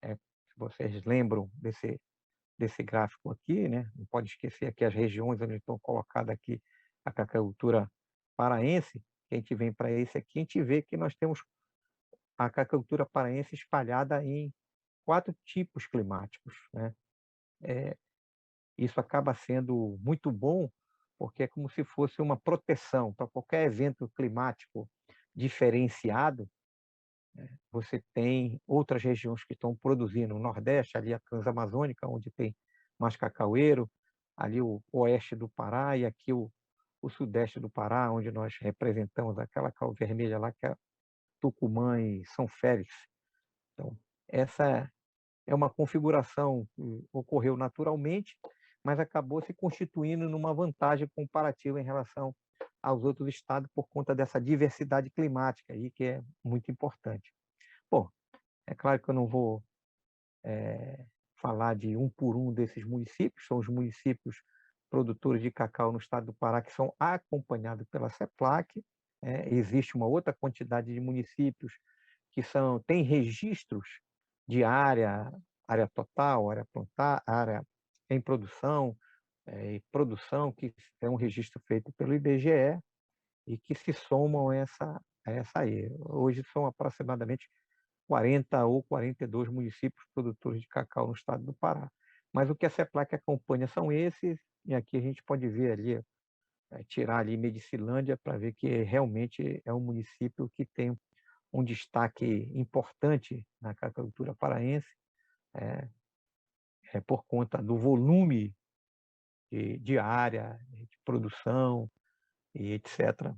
se vocês lembram desse gráfico aqui, né? Não pode esquecer aqui as regiões onde estão colocadas aqui a cacaucultura paraense. Que a gente vem para esse aqui, a gente vê que nós temos a cacaucultura paraense espalhada em 4 tipos climáticos, né? Isso acaba sendo muito bom, porque é como se fosse uma proteção para qualquer evento climático diferenciado. Você tem outras regiões que estão produzindo, o Nordeste, ali a Transamazônica, onde tem mais cacaueiro, ali o oeste do Pará e aqui o sudeste do Pará, onde nós representamos aquela cacau vermelha lá, que é Tucumã e São Félix. Então, essa é uma configuração que ocorreu naturalmente, mas acabou se constituindo numa vantagem comparativa em relação aos outros estados por conta dessa diversidade climática aí, que é muito importante. Bom, é claro que eu não vou falar de um por um desses municípios, são os municípios produtores de cacau no estado do Pará que são acompanhados pela CEPLAC. Existe uma outra quantidade de municípios que têm registros de área total, área plantar, área em produção, e produção, que é um registro feito pelo IBGE e que se somam a essa aí. Hoje são aproximadamente 40 ou 42 municípios produtores de cacau no estado do Pará. Mas o que a CEPLAC acompanha são esses, e aqui a gente pode ver ali, tirar ali Medicilândia para ver que realmente é um município que tem um destaque importante na cacaucultura paraense, por conta do volume de área, de produção e etc.,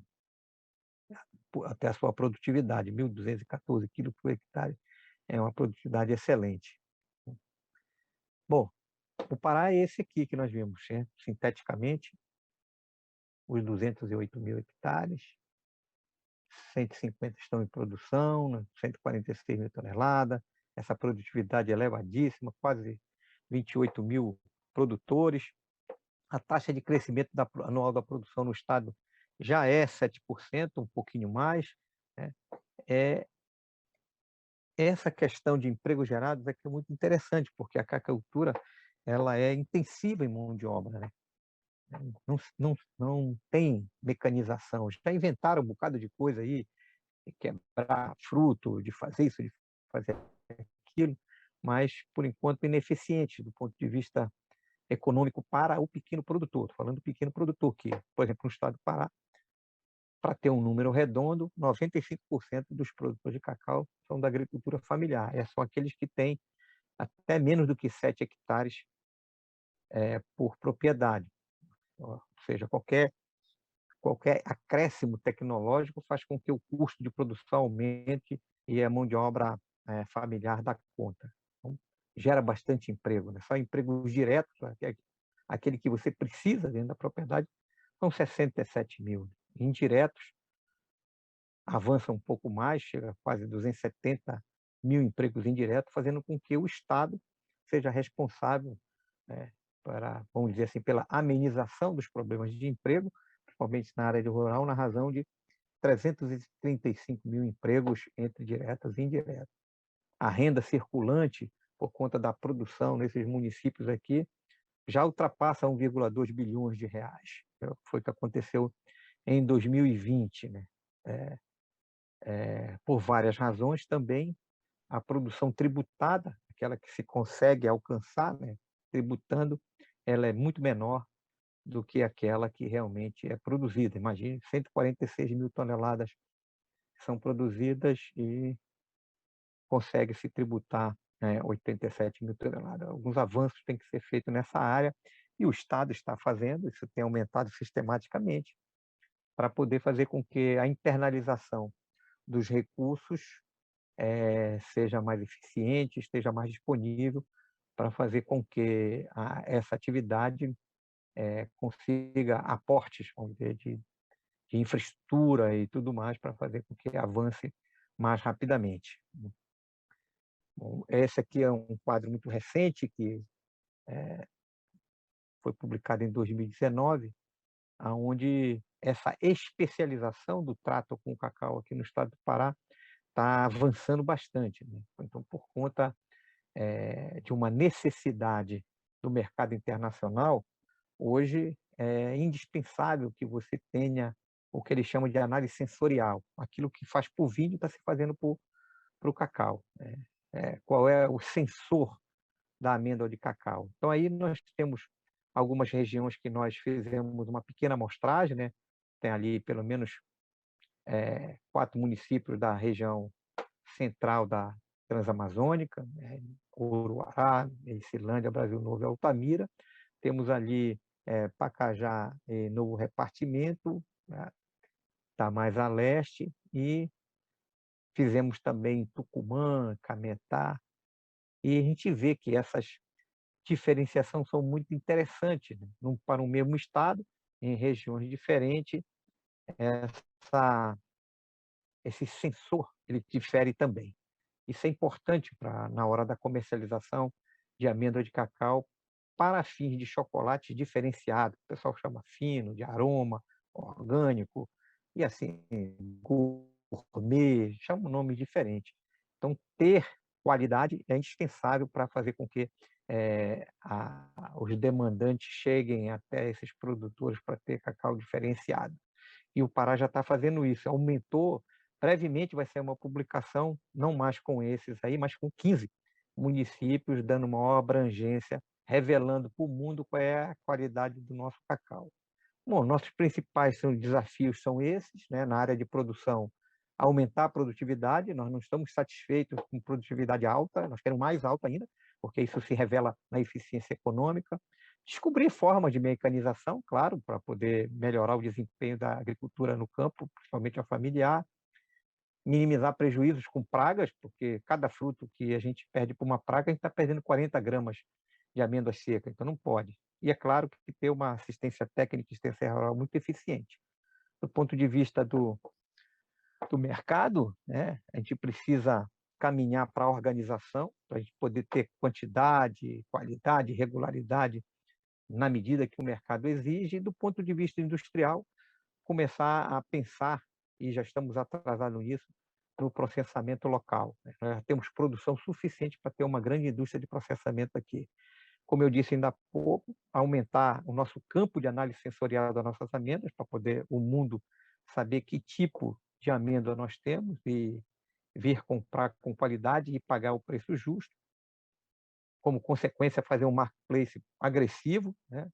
até a sua produtividade, 1.214 quilos por hectare, é uma produtividade excelente. Bom, o Pará é esse aqui que nós vimos, sinteticamente, os 208 mil hectares, 150 estão em produção, 146 mil toneladas, essa produtividade elevadíssima, quase 28 mil produtores. A taxa de crescimento anual da produção no estado já é 7%, um pouquinho mais. Essa questão de empregos gerados é que é muito interessante, porque a cacaucultura ela é intensiva em mão de obra, né? Não tem mecanização. Já inventaram um bocado de coisa aí, de quebrar fruto, de fazer isso, de fazer aquilo, mas, por enquanto, ineficiente do ponto de vista econômico para o pequeno produtor. Estou falando do pequeno produtor, que, por exemplo, no estado do Pará, para ter um número redondo, 95% dos produtores de cacau são da agricultura familiar. São aqueles que têm até menos do que 7 hectares por propriedade. Ou seja, qualquer acréscimo tecnológico faz com que o custo de produção aumente e a mão de obra familiar dá conta. Então, gera bastante emprego, né? Só empregos diretos, aquele que você precisa dentro da propriedade, são 67 mil. Indiretos avança um pouco mais, chega a quase 270 mil empregos indiretos, fazendo com que o Estado seja responsável para, vamos dizer assim, pela amenização dos problemas de emprego, principalmente na área rural, na razão de 335 mil empregos entre diretas e indiretas. A renda circulante, por conta da produção nesses municípios aqui, já ultrapassa 1,2 bilhões de reais. Foi o que aconteceu em 2020, né? Por várias razões também, a produção tributada, aquela que se consegue alcançar, né, tributando, ela é muito menor do que aquela que realmente é produzida. Imagine, 146 mil toneladas são produzidas e consegue-se tributar 87 mil toneladas. Alguns avanços têm que ser feitos nessa área e o Estado está fazendo, isso tem aumentado sistematicamente, para poder fazer com que a internalização dos recursos seja mais eficiente, esteja mais disponível para fazer com que essa atividade consiga aportes, vamos dizer, de infraestrutura e tudo mais para fazer com que avance mais rapidamente. Bom, esse aqui é um quadro muito recente que foi publicado em 2019, onde essa especialização do trato com o cacau aqui no estado do Pará está avançando bastante, né? Então, por conta de uma necessidade do mercado internacional, hoje é indispensável que você tenha o que eles chamam de análise sensorial. Aquilo que faz para o vinho está se fazendo para o cacau. Qual é o sensor da amêndoa de cacau? Então, aí nós temos algumas regiões que nós fizemos uma pequena amostragem, né? Tem ali pelo menos 4 municípios da região central da Transamazônica, Uruará, Medicilândia, Brasil Novo e Altamira. Temos ali Pacajá e Novo Repartimento, está mais a leste, e fizemos também Tucumã, Cametá, e a gente vê que essas diferenciações são muito interessantes, né? Para um mesmo estado, em regiões diferentes, esse sensor ele difere também. Isso é importante na hora da comercialização de amêndoa de cacau para fins de chocolate diferenciado, o pessoal chama fino, de aroma, orgânico, e assim, gourmet, chama um nome diferente. Então, ter qualidade é indispensável para fazer com que os demandantes cheguem até esses produtores para ter cacau diferenciado. E o Pará já está fazendo isso, aumentou. Brevemente vai ser uma publicação, não mais com esses aí, mas com 15 municípios, dando maior abrangência, revelando para o mundo qual é a qualidade do nosso cacau. Bom, nossos principais desafios são esses, né? Na área de produção, aumentar a produtividade. Nós não estamos satisfeitos com produtividade alta, nós queremos mais alta ainda, porque isso se revela na eficiência econômica. Descobrir formas de mecanização, claro, para poder melhorar o desempenho da agricultura no campo, principalmente a familiar. Minimizar prejuízos com pragas, porque cada fruto que a gente perde por uma praga, a gente está perdendo 40 gramas de amêndoa seca, então não pode. E é claro que ter uma assistência técnica e assistência rural muito eficiente. Do ponto de vista do mercado, né, a gente precisa caminhar para a organização, para a gente poder ter quantidade, qualidade, regularidade na medida que o mercado exige, e do ponto de vista industrial, começar a pensar, e já estamos atrasados nisso, no processamento local. Nós já temos produção suficiente para ter uma grande indústria de processamento aqui. Como eu disse ainda há pouco, aumentar o nosso campo de análise sensorial das nossas amêndoas, para poder o mundo saber que tipo de amêndoa nós temos e vir comprar com qualidade e pagar o preço justo. Como consequência, fazer um marketplace agressivo, né?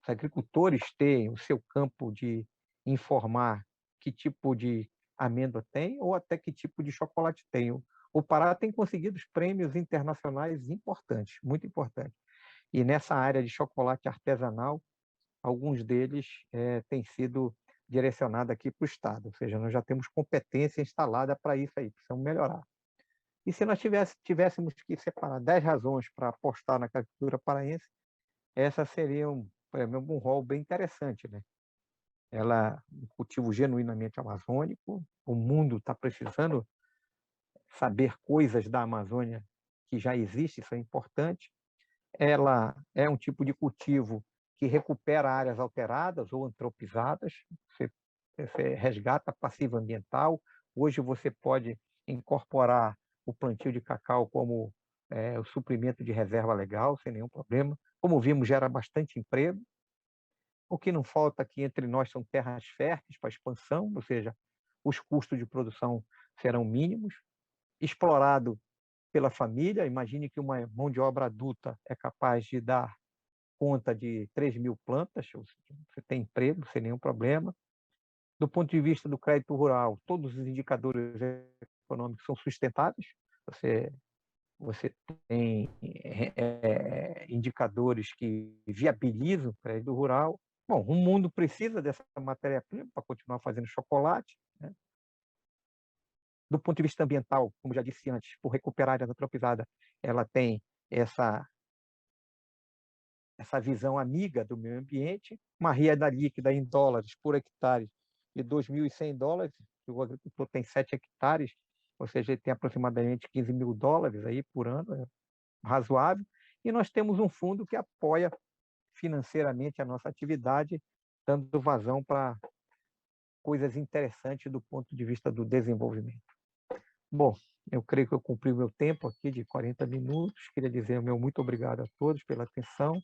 Os agricultores têm o seu campo de informar que tipo de amêndoa tem ou até que tipo de chocolate tem. O Pará tem conseguido prêmios internacionais importantes, muito importantes. E nessa área de chocolate artesanal, alguns deles têm sido direcionados aqui para o Estado, ou seja, nós já temos competência instalada para isso aí, precisamos melhorar. E se nós tivéssemos que separar 10 razões para apostar na agricultura paraense, essa seria um rol bem interessante, né? Ela é um cultivo genuinamente amazônico, o mundo está precisando saber coisas da Amazônia que já existe, isso é importante. Ela é um tipo de cultivo que recupera áreas alteradas ou antropizadas, você resgata a passiva ambiental. Hoje você pode incorporar o plantio de cacau como o suprimento de reserva legal, sem nenhum problema. Como vimos, gera bastante emprego. O que não falta aqui entre nós são terras férteis para expansão, ou seja, os custos de produção serão mínimos. Explorado pela família, imagine que uma mão de obra adulta é capaz de dar conta de 3.000 plantas, você tem emprego sem nenhum problema. Do ponto de vista do crédito rural, todos os indicadores econômicos são sustentáveis, você tem indicadores que viabilizam o crédito rural. Bom, o mundo precisa dessa matéria-prima para continuar fazendo chocolate, né? Do ponto de vista ambiental, como já disse antes, por recuperar a área antropizada, ela tem essa visão amiga do meio ambiente, uma renda líquida em dólares por hectare de $2.100, o agricultor tem 7 hectares, ou seja, ele tem aproximadamente $15.000 aí por ano, é razoável, e nós temos um fundo que apoia financeiramente a nossa atividade, dando vazão para coisas interessantes do ponto de vista do desenvolvimento. Bom, eu creio que eu cumpri o meu tempo aqui de 40 minutos. Queria dizer o meu muito obrigado a todos pela atenção.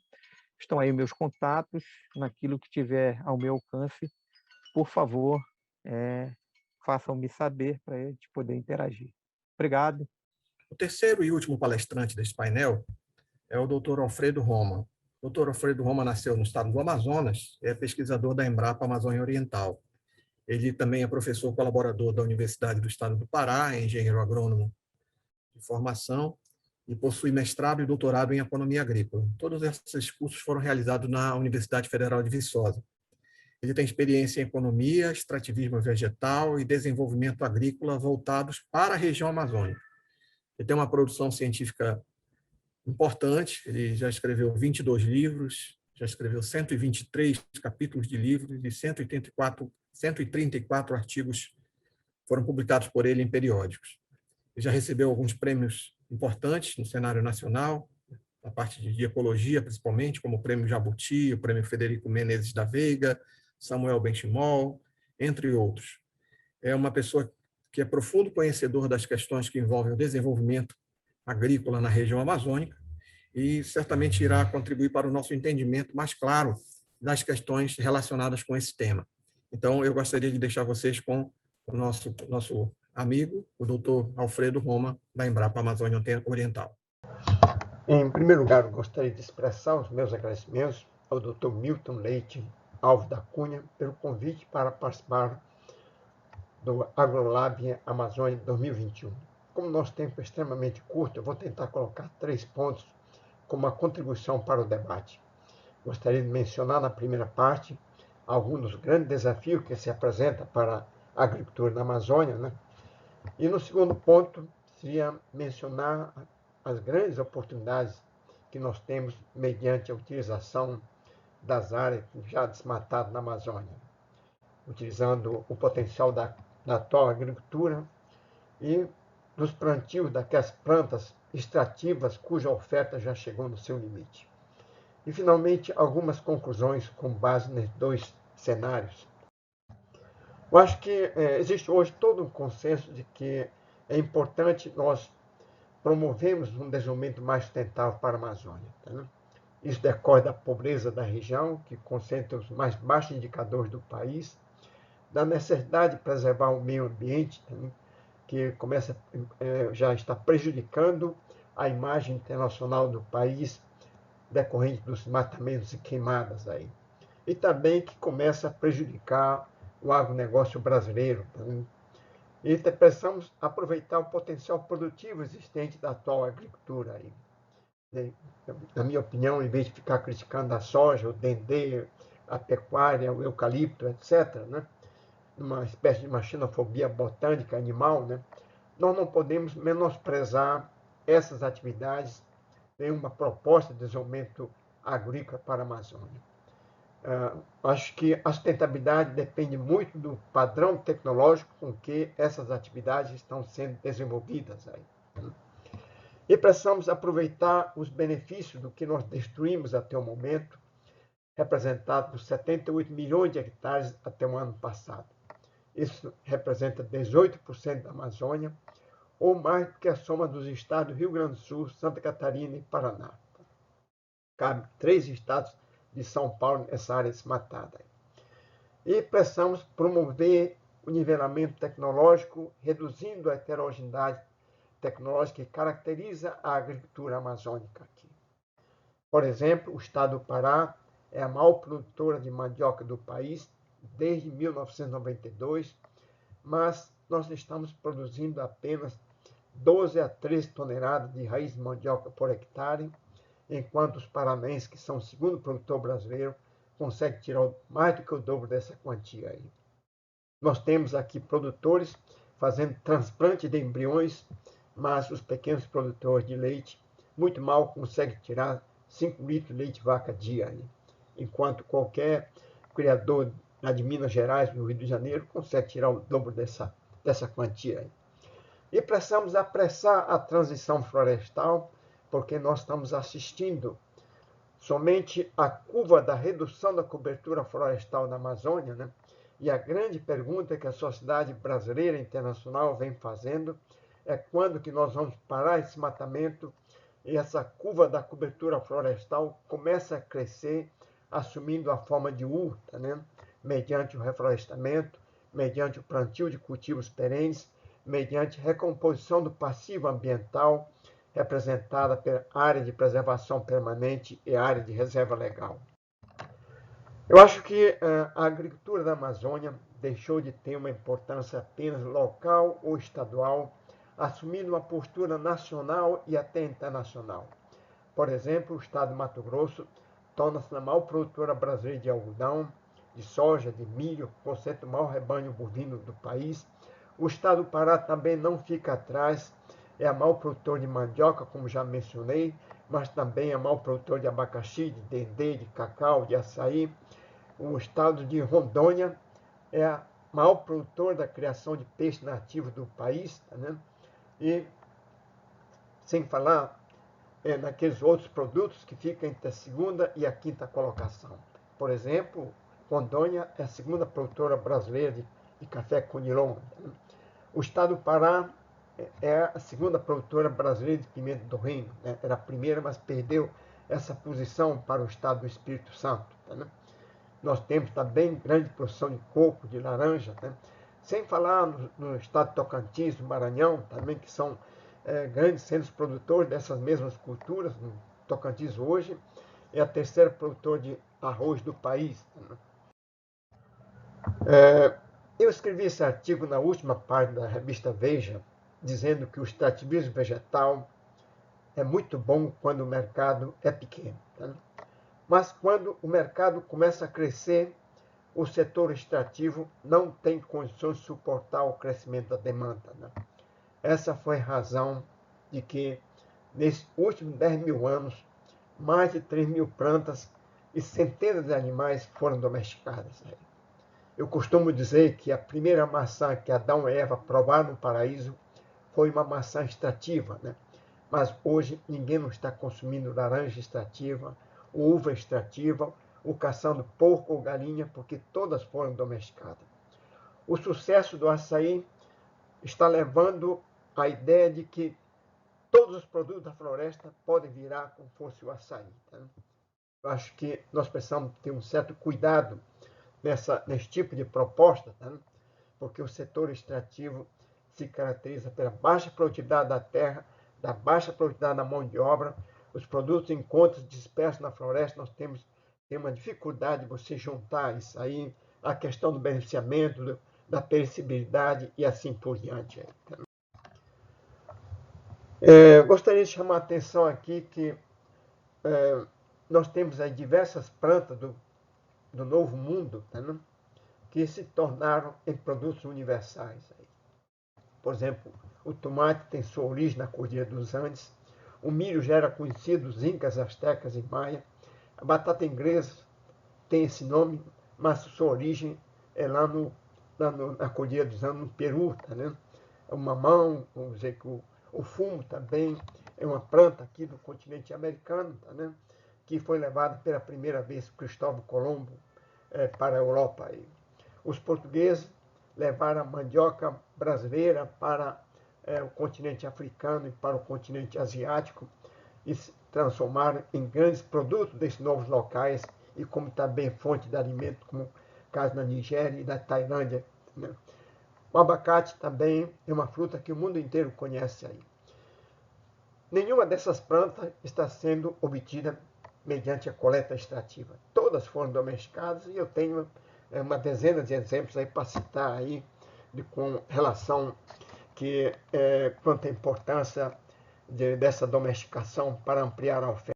Estão aí meus contatos, naquilo que tiver ao meu alcance, por favor, façam-me saber para a gente poder interagir. Obrigado. O terceiro e último palestrante desse painel é o Dr. Alfredo Roma. O Dr. Alfredo Roma nasceu no estado do Amazonas, é pesquisador da Embrapa Amazônia Oriental. Ele também é professor colaborador da Universidade do Estado do Pará, é engenheiro agrônomo de formação e possui mestrado e doutorado em economia agrícola. Todos esses cursos foram realizados na Universidade Federal de Viçosa. Ele tem experiência em economia, extrativismo vegetal e desenvolvimento agrícola voltados para a região amazônica. Ele tem uma produção científica importante, ele já escreveu 22 livros, já escreveu 123 capítulos de livros e 184 134 artigos foram publicados por ele em periódicos. Ele já recebeu alguns prêmios importantes no cenário nacional, na parte de ecologia, principalmente, como o Prêmio Jabuti, o Prêmio Federico Menezes da Veiga, Samuel Benchimol, entre outros. É uma pessoa que é profundo conhecedor das questões que envolvem o desenvolvimento agrícola na região amazônica e certamente irá contribuir para o nosso entendimento mais claro das questões relacionadas com esse tema. Então, eu gostaria de deixar vocês com o nosso amigo, o doutor Alfredo Roma, da Embrapa Amazônia Oriental. Em primeiro lugar, eu gostaria de expressar os meus agradecimentos ao Dr. Milton Leite Alves da Cunha pelo convite para participar do AgroLab Amazônia 2021. Como nosso tempo é extremamente curto, eu vou tentar colocar 3 pontos como uma contribuição para o debate. Gostaria de mencionar na primeira parte alguns dos grandes desafios que se apresentam para a agricultura na Amazônia, né? E no segundo ponto seria mencionar as grandes oportunidades que nós temos mediante a utilização das áreas já desmatadas na Amazônia, utilizando o potencial da atual agricultura e dos plantios daquelas plantas extrativas cuja oferta já chegou no seu limite. E, finalmente, algumas conclusões com base nesses 2 cenários. Eu acho que existe hoje todo um consenso de que é importante nós promovemos um desenvolvimento mais sustentável para a Amazônia. Tá? Isso decorre da pobreza da região, que concentra os mais baixos indicadores do país, da necessidade de preservar o meio ambiente, tá? Que já está prejudicando a imagem internacional do país, decorrente dos desmatamentos e queimadas aí. E também que começa a prejudicar o agronegócio brasileiro. Tá? E precisamos aproveitar o potencial produtivo existente da atual agricultura aí. Na minha opinião, em vez de ficar criticando a soja, o dendê, a pecuária, o eucalipto, etc., né? Uma espécie de uma xenofobia botânica animal, né? Nós não podemos menosprezar essas atividades em uma proposta de desenvolvimento agrícola para a Amazônia. Acho que a sustentabilidade depende muito do padrão tecnológico com que essas atividades estão sendo desenvolvidas aí. E precisamos aproveitar os benefícios do que nós destruímos até o momento, representado por 78 milhões de hectares até o ano passado. Isso representa 18% da Amazônia, ou mais do que a soma dos estados do Rio Grande do Sul, Santa Catarina e Paraná. Cabe 3 estados de São Paulo nessa área desmatada. E precisamos promover o nivelamento tecnológico, reduzindo a heterogeneidade tecnológica que caracteriza a agricultura amazônica aqui. Por exemplo, o estado do Pará é a maior produtora de mandioca do país desde 1992, mas nós estamos produzindo apenas 12 a 13 toneladas de raiz de mandioca por hectare, enquanto os paranaenses, que são o segundo produtor brasileiro, conseguem tirar mais do que o dobro dessa quantia aí. Nós temos aqui produtores fazendo transplante de embriões, mas os pequenos produtores de leite muito mal conseguem tirar 5 litros de leite de vaca dia aí, enquanto qualquer criador de Minas Gerais, no Rio de Janeiro, consegue tirar o dobro dessa quantia aí. E precisamos apressar a transição florestal, porque nós estamos assistindo somente a curva da redução da cobertura florestal na Amazônia, né? E a grande pergunta que a sociedade brasileira e internacional vem fazendo é quando que nós vamos parar esse matamento e essa curva da cobertura florestal começa a crescer, assumindo a forma de U, tá, né? Mediante o reflorestamento, mediante o plantio de cultivos perenes, mediante recomposição do passivo ambiental, representada pela área de preservação permanente e área de reserva legal. Eu acho que a agricultura da Amazônia deixou de ter uma importância apenas local ou estadual, assumindo uma postura nacional e até internacional. Por exemplo, o estado de Mato Grosso torna-se a maior produtora brasileira de algodão, de soja, de milho, concentra o maior rebanho bovino do país. O estado do Pará também não fica atrás, é a maior produtor de mandioca, como já mencionei, mas também é a maior produtor de abacaxi, de dendê, de cacau, de açaí. O estado de Rondônia é a maior produtora da criação de peixe nativo do país, tá, né? E sem falar naqueles outros produtos que ficam entre a segunda e a quinta colocação. Por exemplo, Rondônia é a segunda produtora brasileira de café Conilon. O estado do Pará é a segunda produtora brasileira de pimenta do reino. Né? Era a primeira, mas perdeu essa posição para o estado do Espírito Santo. Né? Nós temos também grande produção de coco, de laranja, né? Sem falar no estado de Tocantins, do Maranhão, também, que são grandes centros produtores dessas mesmas culturas. No Tocantins hoje é a terceira produtora de arroz do país. Né? Eu escrevi esse artigo na última página da revista Veja, dizendo que o extrativismo vegetal é muito bom quando o mercado é pequeno. Tá? Mas quando o mercado começa a crescer, o setor extrativo não tem condições de suportar o crescimento da demanda. Né? Essa foi a razão de que, nesses últimos 10 mil anos, mais de 3 mil plantas e centenas de animais foram domesticadas. Eu costumo dizer que a primeira maçã que Adão e Eva provaram no paraíso foi uma maçã extrativa, né? Mas hoje ninguém não está consumindo laranja extrativa, uva extrativa, ou caçando porco ou galinha, porque todas foram domesticadas. O sucesso do açaí está levando à ideia de que todos os produtos da floresta podem virar como fosse o açaí. Tá? Eu acho que nós precisamos ter um certo cuidado nesse tipo de proposta, tá? Porque o setor extrativo se caracteriza pela baixa produtividade da terra, da baixa produtividade da mão de obra. Os produtos encontros dispersos na floresta, nós temos uma dificuldade de você juntar isso aí, a questão do beneficiamento, da perecibilidade e assim por diante. Gostaria de chamar a atenção aqui que nós temos aí diversas plantas do Novo Mundo, tá, né? Que se tornaram em produtos universais. Por exemplo, o tomate tem sua origem na Cordilheira dos Andes, o milho já era conhecido dos incas, astecas e maia, a batata inglesa tem esse nome, mas sua origem é lá na Cordilheira dos Andes, no Peru. Tá, né? O mamão, vamos dizer que o fumo também é uma planta aqui do continente americano, tá, né? Que foi levada pela primeira vez por Cristóvão Colombo para a Europa. Os portugueses levaram a mandioca brasileira para o continente africano e para o continente asiático e se transformaram em grandes produtos desses novos locais e como também fonte de alimento, como o caso na Nigéria e na Tailândia. Né? O abacate também é uma fruta que o mundo inteiro conhece aí. Nenhuma dessas plantas está sendo obtida mediante a coleta extrativa. Todas foram domesticadas e eu tenho uma dezena de exemplos aí para citar aí com relação quanto à importância dessa domesticação para ampliar a oferta.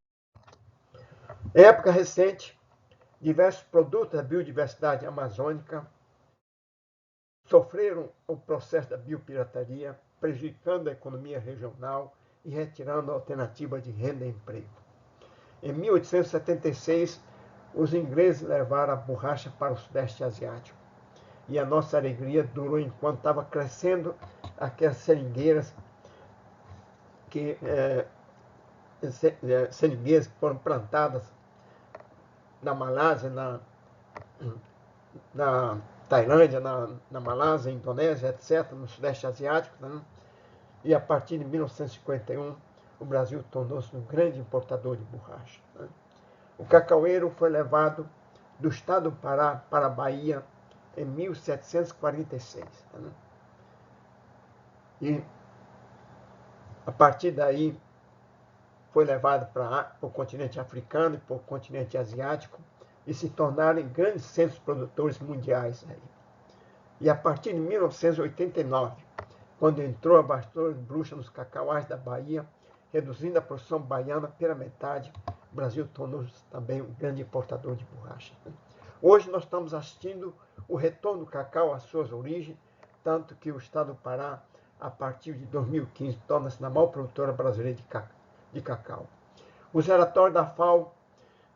Em época recente, diversos produtos da biodiversidade amazônica sofreram o processo da biopirataria, prejudicando a economia regional e retirando a alternativa de renda e emprego. Em 1876, os ingleses levaram a borracha para o Sudeste Asiático. E a nossa alegria durou enquanto estava crescendo aquelas seringueiras seringueiras que foram plantadas na Malásia, na Tailândia, na Malásia, Indonésia, etc., no Sudeste Asiático. Né? E a partir de 1951, o Brasil tornou-se um grande importador de borracha. Né? O cacaueiro foi levado do estado do Pará para a Bahia em 1746. Né? E a partir daí foi levado para o continente africano e para o continente asiático e se tornaram em grandes centros produtores mundiais. Aí. E a partir de 1989, quando entrou a bastão de bruxa nos cacauás da Bahia, reduzindo a produção baiana pela metade, o Brasil tornou-se também um grande importador de borracha. Hoje nós estamos assistindo o retorno do cacau às suas origens, tanto que o estado do Pará, a partir de 2015, torna-se a maior produtora brasileira de cacau. Os relatórios da FAO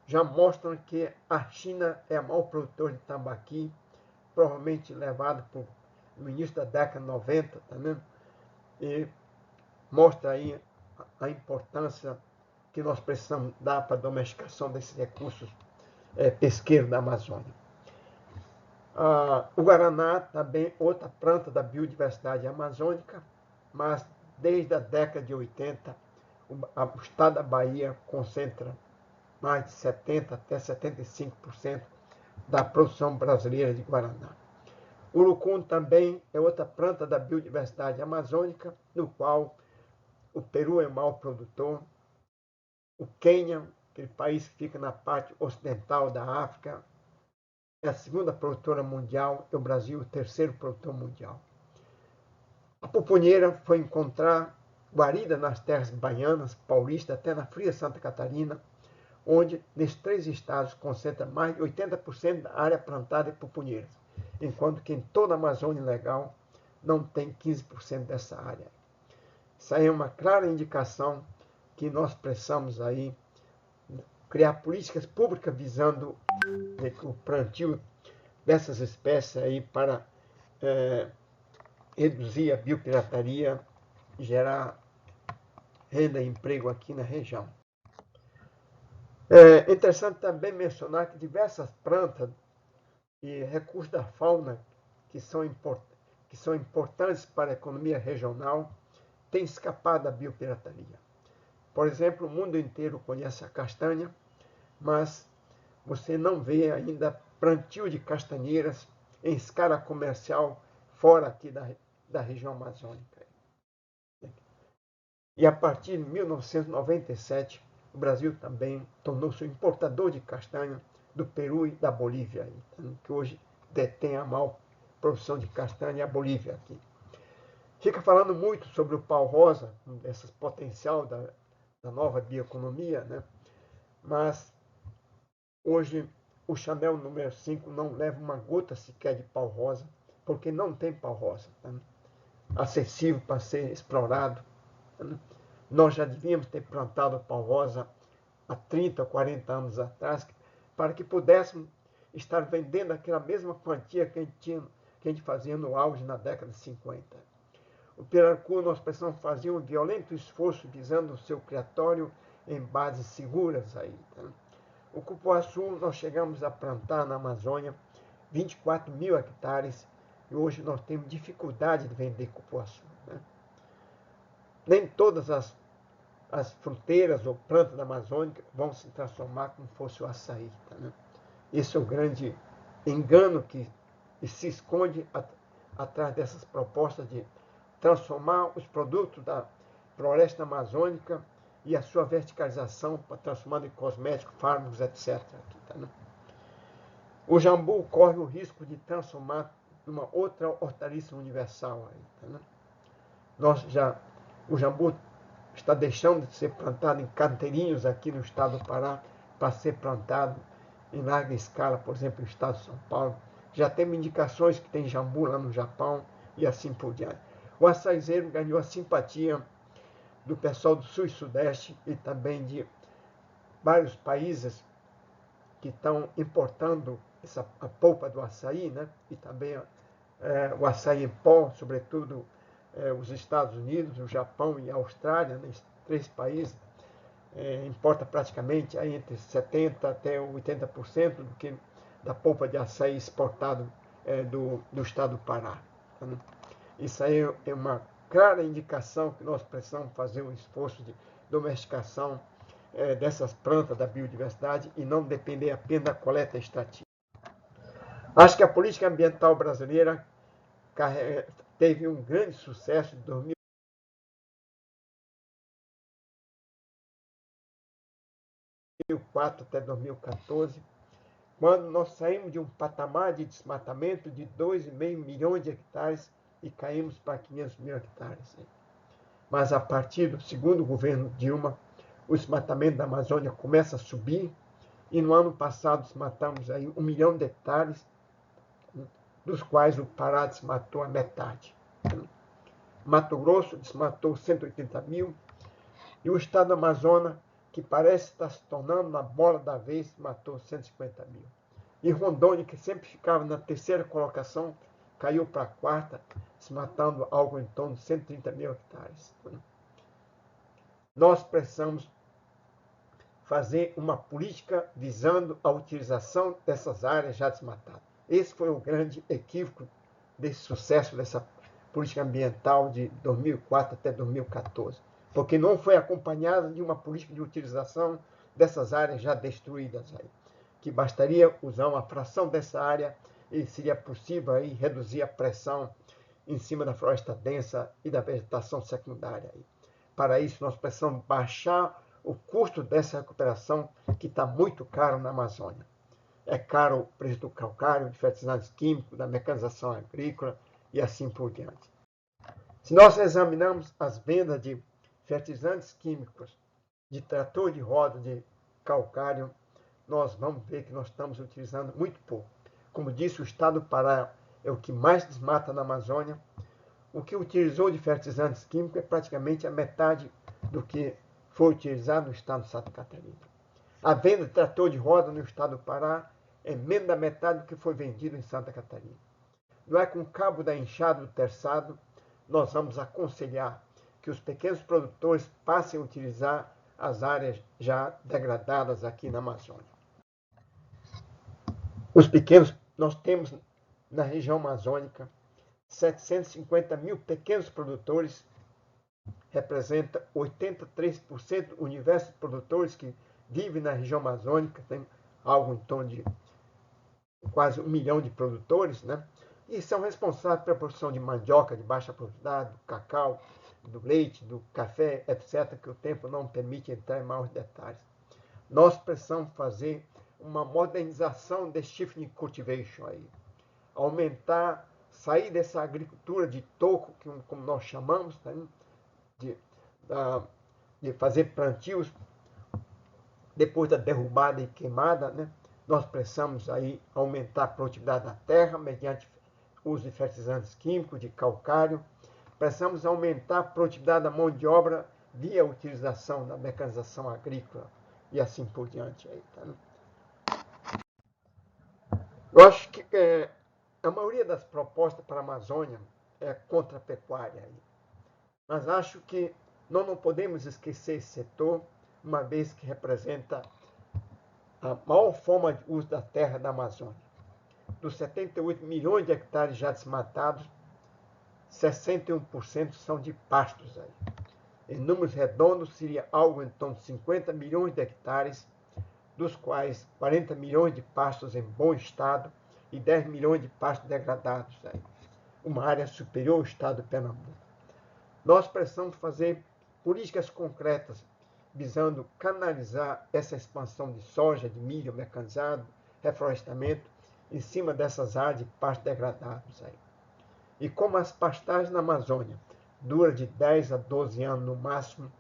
já mostram que a China é a maior produtora de tambaqui, provavelmente levado no início da década de 90, tá vendo? E mostra aí a importância que nós precisamos dar para a domesticação desses recursos pesqueiros da Amazônia. O Guaraná também outra planta da biodiversidade amazônica, mas desde a década de 80, o estado da Bahia concentra mais de 70% até 75% da produção brasileira de Guaraná. O urucum também é outra planta da biodiversidade amazônica, no qual o Peru é o maior produtor, o Quênia, aquele país que fica na parte ocidental da África, é a segunda produtora mundial e o Brasil o terceiro produtor mundial. A pupunheira foi encontrar guarida nas terras baianas, paulistas, até na fria Santa Catarina, onde, nesses 3 estados, concentra mais de 80% da área plantada de pupunheiras, enquanto que em toda a Amazônia Legal não tem 15% dessa área. Isso aí é uma clara indicação que nós precisamos aí criar políticas públicas visando o plantio dessas espécies aí para reduzir a biopirataria e gerar renda e emprego aqui na região. É interessante também mencionar que diversas plantas e recursos da fauna que são importantes para a economia regional têm escapado da biopirataria. Por exemplo, o mundo inteiro conhece a castanha, mas você não vê ainda plantio de castanheiras em escala comercial fora aqui da região amazônica. E a partir de 1997, o Brasil também tornou-se um importador de castanha do Peru e da Bolívia, que hoje detém a maior produção de castanha, a Bolívia aqui. Fica falando muito sobre o pau-rosa, esse potencial da nova bioeconomia, né? Mas hoje o Chanel número 5 não leva uma gota sequer de pau-rosa, porque não tem pau-rosa, tá? Acessível para ser explorado. Tá? Nós já devíamos ter plantado pau-rosa há 30, 40 anos atrás, para que pudéssemos estar vendendo aquela mesma quantia que a gente fazia no auge na década de 50. O pirarucu, nós precisamos fazer um violento esforço visando o seu criatório em bases seguras aí. Tá? O cupuaçu, nós chegamos a plantar na Amazônia 24 mil hectares e hoje nós temos dificuldade de vender cupuaçu. Né? Nem todas as fruteiras ou plantas da Amazônia vão se transformar como fosse o açaí. Tá? Né? Esse é o grande engano que se esconde atrás dessas propostas de transformar os produtos da floresta amazônica e a sua verticalização para transformar em cosméticos, fármacos, etc. Aqui, tá, né? O jambu corre o risco de transformar numa outra hortaliça universal. Aí, tá, né? O jambu está deixando de ser plantado em canteirinhos aqui no estado do Pará para ser plantado em larga escala, por exemplo, no estado de São Paulo. Já temos indicações que tem jambu lá no Japão e assim por diante. O açaizeiro ganhou a simpatia do pessoal do Sul e Sudeste e também de vários países que estão importando a polpa do açaí, né? E também o açaí em pó, sobretudo os Estados Unidos, o Japão e a Austrália, né? Esses 3 países importa praticamente aí entre 70% até 80% da polpa de açaí exportado do estado do Pará. Né? Isso aí é uma clara indicação que nós precisamos fazer um esforço de domesticação dessas plantas da biodiversidade e não depender apenas da coleta extrativa. Acho que a política ambiental brasileira teve um grande sucesso de 2004 até 2014, quando nós saímos de um patamar de desmatamento de 2,5 milhões de hectares e caímos para 500 mil hectares. Mas a partir do segundo governo Dilma, o desmatamento da Amazônia começa a subir e no ano passado desmatamos aí 1 milhão de hectares, dos quais o Pará desmatou a metade. Mato Grosso desmatou 180 mil e o estado do Amazonas, que parece estar se tornando na bola da vez, matou 150 mil. E Rondônia, que sempre ficava na terceira colocação, caiu para a quarta, se matando algo em torno de 130 mil hectares. Nós precisamos fazer uma política visando a utilização dessas áreas já desmatadas. Esse foi o grande equívoco desse sucesso dessa política ambiental de 2004 até 2014, porque não foi acompanhada de uma política de utilização dessas áreas já destruídas aí, que bastaria usar uma fração dessa área e seria possível aí reduzir a pressão em cima da floresta densa e da vegetação secundária aí. Para isso, nós precisamos baixar o custo dessa recuperação, que está muito caro na Amazônia. É caro o preço do calcário, de fertilizantes químicos, da mecanização agrícola e assim por diante. Se nós examinarmos as vendas de fertilizantes químicos, de trator de roda, de calcário, nós vamos ver que nós estamos utilizando muito pouco. Como disse, o estado do Pará é o que mais desmata na Amazônia. O que utilizou de fertilizantes químicos é praticamente a metade do que foi utilizado no estado de Santa Catarina. A venda de trator de roda no estado do Pará é menos da metade do que foi vendido em Santa Catarina. Não é com o cabo da enxada do terçado nós vamos aconselhar que os pequenos produtores passem a utilizar as áreas já degradadas aqui na Amazônia. Os pequenos, nós temos na região amazônica 750 mil pequenos produtores, representa 83% do universo de produtores que vivem na região amazônica, tem algo em torno de quase 1 milhão de produtores, né? E são responsáveis pela produção de mandioca de baixa produtividade, do cacau, do leite, do café, etc., que o tempo não permite entrar em maiores detalhes. Nós precisamos fazer uma modernização desse shifting cultivation aí, aumentar, sair dessa agricultura de toco, como nós chamamos, né? de fazer plantios depois da derrubada e queimada, né? Nós precisamos aí aumentar a produtividade da terra mediante uso de fertilizantes químicos, de calcário. Precisamos aumentar a produtividade da mão de obra via utilização da mecanização agrícola e assim por diante. Aí, tá? Eu acho que a maioria das propostas para a Amazônia é contra a pecuária. Aí. Mas acho que nós não podemos esquecer esse setor, uma vez que representa a maior forma de uso da terra da Amazônia. Dos 78 milhões de hectares já desmatados, 61% são de pastos. Aí. Em números redondos, seria algo em torno de 50 milhões de hectares, dos quais 40 milhões de pastos em bom estado e 10 milhões de pastos degradados. Aí. Uma área superior ao estado de Pernambuco. Nós precisamos fazer políticas concretas visando canalizar essa expansão de soja, de milho mecanizado, reflorestamento, em cima dessas áreas de pastos degradados. Aí. E como as pastagens na Amazônia duram de 10 a 12 anos no máximo,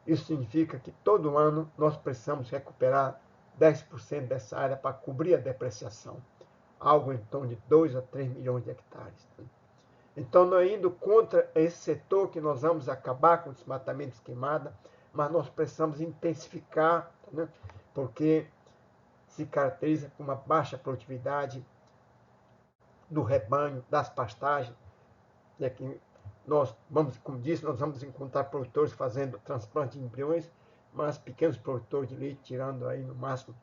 isso significa que todo ano nós precisamos recuperar 10% dessa área para cobrir a depreciação, algo em torno de 2 a 3 milhões de hectares. Então, não é indo contra esse setor que nós vamos acabar com o desmatamento de queimada, mas nós precisamos intensificar, né? Porque se caracteriza por uma baixa produtividade do rebanho, das pastagens. Né? Que nós vamos, como disse, nós vamos encontrar produtores fazendo transplante de embriões, mas pequenos produtores de leite tirando aí no máximo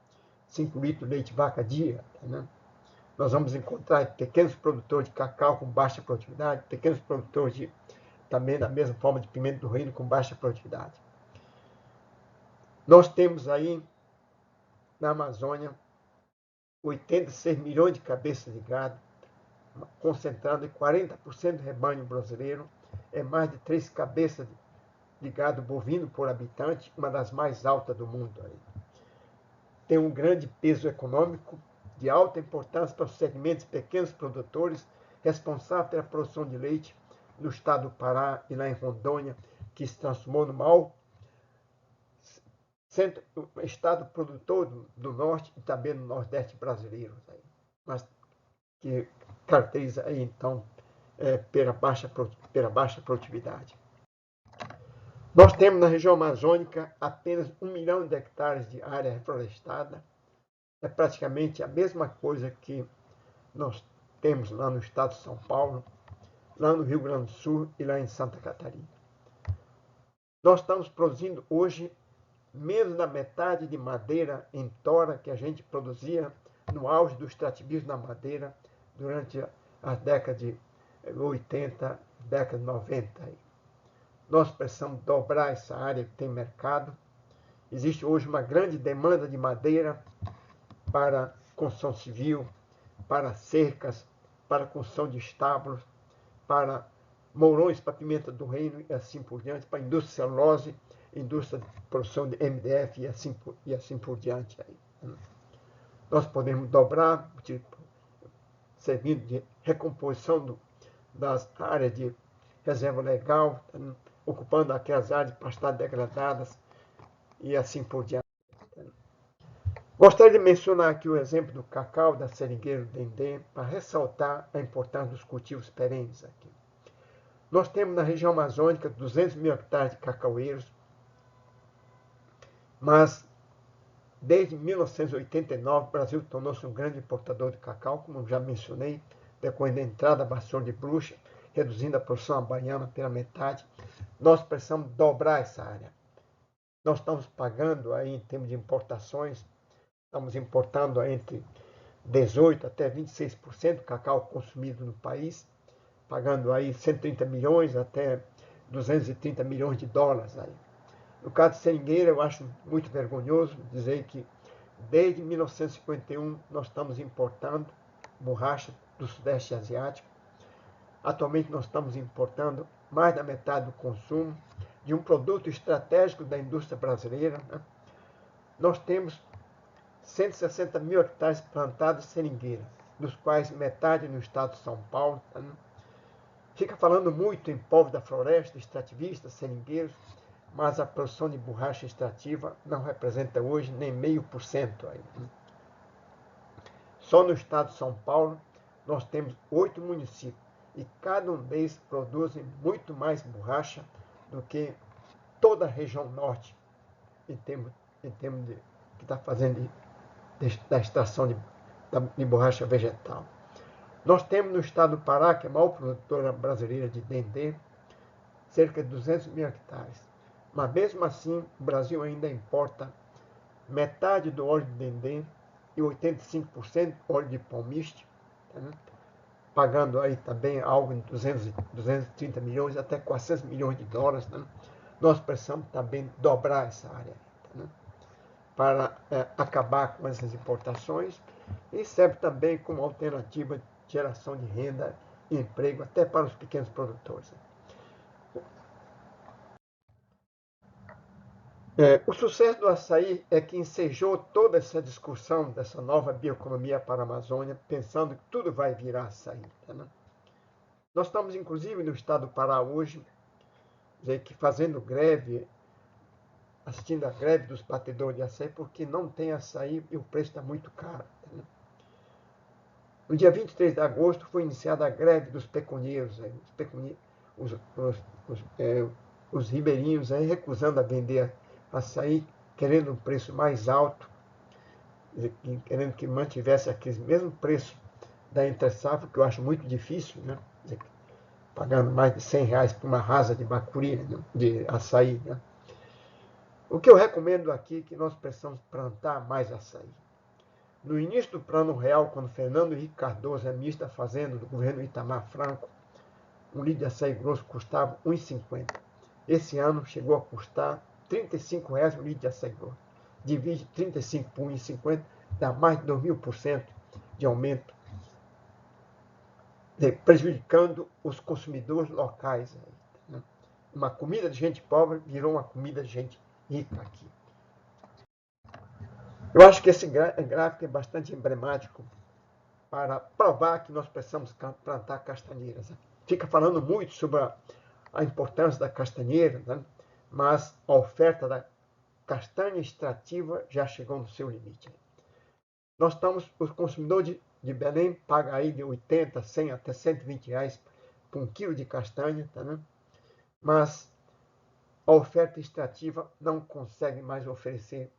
5 litros de leite vaca dia. Né? Nós vamos encontrar pequenos produtores de cacau com baixa produtividade, pequenos produtores também da mesma forma de pimenta do reino com baixa produtividade. Nós temos aí na Amazônia 86 milhões de cabeças de gado, concentrado em 40% do rebanho brasileiro, é mais de 3 cabeças de gado bovino por habitante, uma das mais altas do mundo. Aí. Tem um grande peso econômico, de alta importância para os segmentos pequenos produtores, responsável pela produção de leite no estado do Pará e lá em Rondônia, que se transformou no maior estado produtor do norte e também no nordeste brasileiro, mas que caracteriza aí então pela baixa produtividade. Nós temos na região amazônica apenas 1 milhão de hectares de área reflorestada, é praticamente a mesma coisa que nós temos lá no estado de São Paulo, lá no Rio Grande do Sul e lá em Santa Catarina. Nós estamos produzindo hoje menos da metade de madeira em tora que a gente produzia no auge do extrativismo da madeira durante as décadas de 80, década de 90. Nós precisamos dobrar essa área que tem mercado. Existe hoje uma grande demanda de madeira para construção civil, para cercas, para construção de estábulos, para mourões para pimenta do reino e assim por diante, para indústria de celulose, indústria de produção de MDF e assim por diante. Nós podemos dobrar, tipo, servindo de recomposição das áreas de reserva legal, ocupando aquelas áreas de pastagem degradadas e assim por diante. Gostaria de mencionar aqui o exemplo do cacau, da seringueira do dendê, para ressaltar a importância dos cultivos perenes aqui. Nós temos na região amazônica 200 mil hectares de cacaueiros, mas desde 1989 o Brasil tornou-se um grande importador de cacau, como já mencionei, decorrendo da entrada da Bacia de Bruxa, reduzindo a produção baiana pela metade. Nós precisamos dobrar essa área. Nós estamos pagando aí, em termos de importações, estamos importando entre 18% até 26% do cacau consumido no país, pagando aí 130 milhões até 230 milhões de dólares. Aí. No caso de seringueira, eu acho muito vergonhoso dizer que desde 1951 nós estamos importando borracha do Sudeste Asiático. Atualmente nós estamos importando mais da metade do consumo de um produto estratégico da indústria brasileira. Né? Nós temos 160 mil hectares plantados de seringueira, dos quais metade no estado de São Paulo. Né? Fica falando muito em povos da floresta, extrativistas, seringueiros, mas a produção de borracha extrativa não representa hoje nem 0,5%. Só no estado de São Paulo nós temos 8 municípios e cada um deles produzem muito mais borracha do que toda a região norte em termos de que está fazendo da extração de borracha vegetal. Nós temos no estado do Pará, que é a maior produtora brasileira de dendê, cerca de 200 mil hectares. Mas mesmo assim, o Brasil ainda importa metade do óleo de dendê e 85% óleo de palmiste, né? Pagando aí também algo em 230 milhões até 400 milhões de dólares. Né? Nós precisamos também dobrar essa área, né? Para acabar com essas importações e serve também como alternativa de geração de renda e emprego até para os pequenos produtores. O sucesso do açaí é que ensejou toda essa discussão dessa nova bioeconomia para a Amazônia, pensando que tudo vai virar açaí. Né? Nós estamos, inclusive, no estado do Pará hoje, que fazendo greve, assistindo a greve dos batedores de açaí, porque não tem açaí e o preço está muito caro. Né? No dia 23 de agosto foi iniciada a greve dos pecuninheiros, os ribeirinhos aí, recusando a vender açaí, querendo um preço mais alto, querendo que mantivesse aquele mesmo preço da entre-safra, que eu acho muito difícil, né? Pagando mais de R$100 por uma rasa de bacuri, né? De açaí. Né? O que eu recomendo aqui é que nós precisamos plantar mais açaí. No início do Plano Real, quando Fernando Henrique Cardoso era ministro da Fazenda do governo Itamar Franco, um litro de açaí grosso custava R$ 1,50. Esse ano chegou a custar R$35 um litro de açaí grosso. Divide 35 por 1,50, dá mais de 2.000% de aumento, prejudicando os consumidores locais. Né? Uma comida de gente pobre virou uma comida de gente rica aqui. Eu acho que esse gráfico é bastante emblemático para provar que nós precisamos plantar castanheiras. Fica falando muito sobre a importância da castanheira, né? Mas a oferta da castanha extrativa já chegou no seu limite. Nós estamos, os consumidores de Belém pagam aí de 80, 100 até R$120 por 1 quilo de castanha, tá, né? Mas a oferta extrativa não consegue mais oferecer,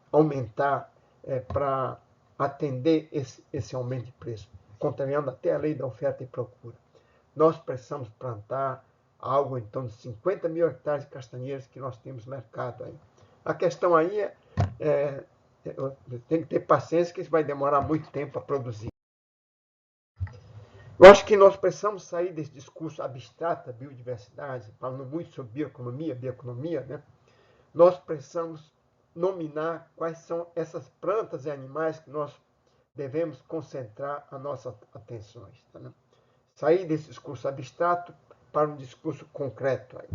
aumentar para atender esse aumento de preço, contrariando até a lei da oferta e procura. Nós precisamos plantar algo em torno de 50 mil hectares de castanheiras que nós temos mercado aí. A questão aí tem que ter paciência, que isso vai demorar muito tempo a produzir. Eu acho que nós precisamos sair desse discurso abstrato da biodiversidade, falando muito sobre bioeconomia, né? Nós precisamos nominar quais são essas plantas e animais que nós devemos concentrar as nossas atenções. Tá, né? Sair desse discurso abstrato para um discurso concreto. Aí.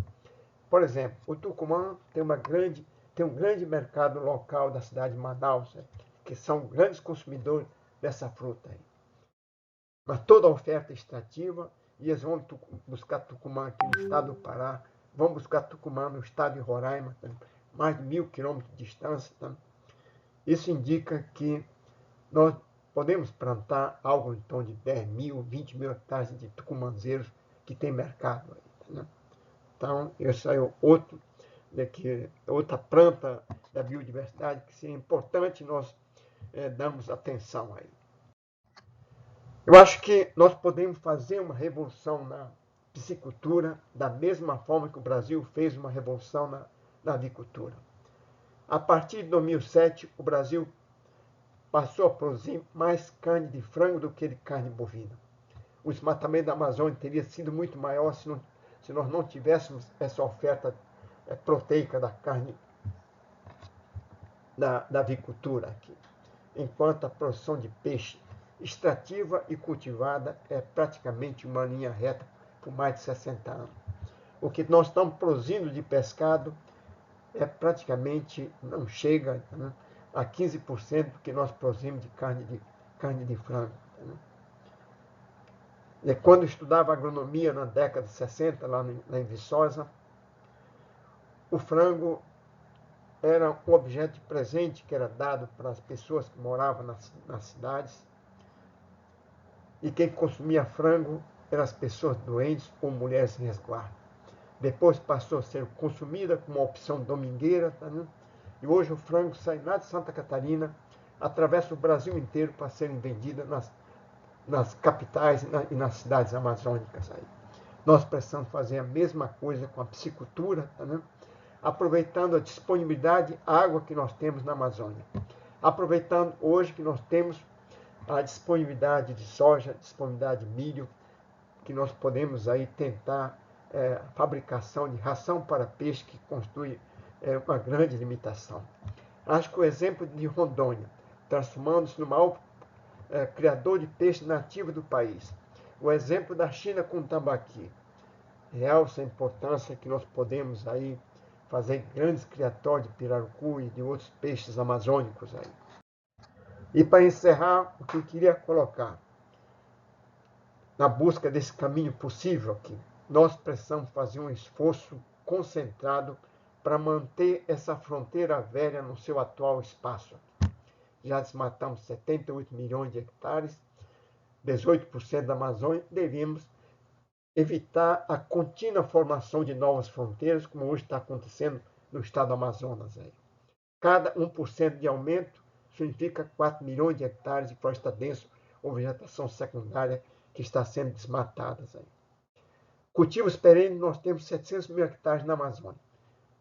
Por exemplo, o Tucumã tem um grande mercado local da cidade de Manaus, que são grandes consumidores dessa fruta. Aí. Mas toda a oferta extrativa, e eles vão buscar Tucumã aqui no estado do Pará, vão buscar Tucumã no estado de Roraima, mais de 1.000 quilômetros de distância. Tá? Isso indica que nós podemos plantar algo em torno de 10 mil, 20 mil hectares de tucumanzeiros que tem mercado. Aí, tá? Então, esse é outra planta da biodiversidade que seria importante nós darmos atenção aí. Eu acho que nós podemos fazer uma revolução na piscicultura da mesma forma que o Brasil fez uma revolução na avicultura. A partir de 2007, o Brasil passou a produzir mais carne de frango do que de carne bovina. O desmatamento da Amazônia teria sido muito maior se nós não tivéssemos essa oferta proteica da carne da avicultura aqui. Enquanto a produção de peixe extrativa e cultivada é praticamente uma linha reta por mais de 60 anos. O que nós estamos produzindo de pescado praticamente não chega, né, a 15% do que nós produzimos de carne de frango. Né? Quando eu estudava agronomia na década de 60, lá em Viçosa, o frango era um objeto de presente que era dado para as pessoas que moravam nas cidades. E quem consumia frango eram as pessoas doentes ou mulheres em resguardo. Depois passou a ser consumida como uma opção domingueira. Tá, né? E hoje o frango sai lá de Santa Catarina, atravessa o Brasil inteiro para serem vendidas nas capitais e nas cidades amazônicas. Aí. Nós precisamos fazer a mesma coisa com a piscicultura, tá, né? Aproveitando a disponibilidade de água que nós temos na Amazônia. Aproveitando hoje que nós temos a disponibilidade de soja, disponibilidade de milho, que nós podemos aí tentar fabricação de ração para peixe, que constitui uma grande limitação. Acho que o exemplo de Rondônia, transformando-se no maior criador de peixe nativo do país. O exemplo da China com o tambaqui. Realça a importância que nós podemos aí fazer grandes criatórios de pirarucu e de outros peixes amazônicos aí. E para encerrar, o que eu queria colocar, na busca desse caminho possível aqui, nós precisamos fazer um esforço concentrado para manter essa fronteira velha no seu atual espaço. Já desmatamos 78 milhões de hectares, 18% da Amazônia, devemos evitar a contínua formação de novas fronteiras, como hoje está acontecendo no estado do Amazonas. Aí. Cada 1% de aumento significa 4 milhões de hectares de floresta densa ou vegetação secundária que está sendo desmatadas. Aí. Cultivos perenes, nós temos 700 mil hectares na Amazônia.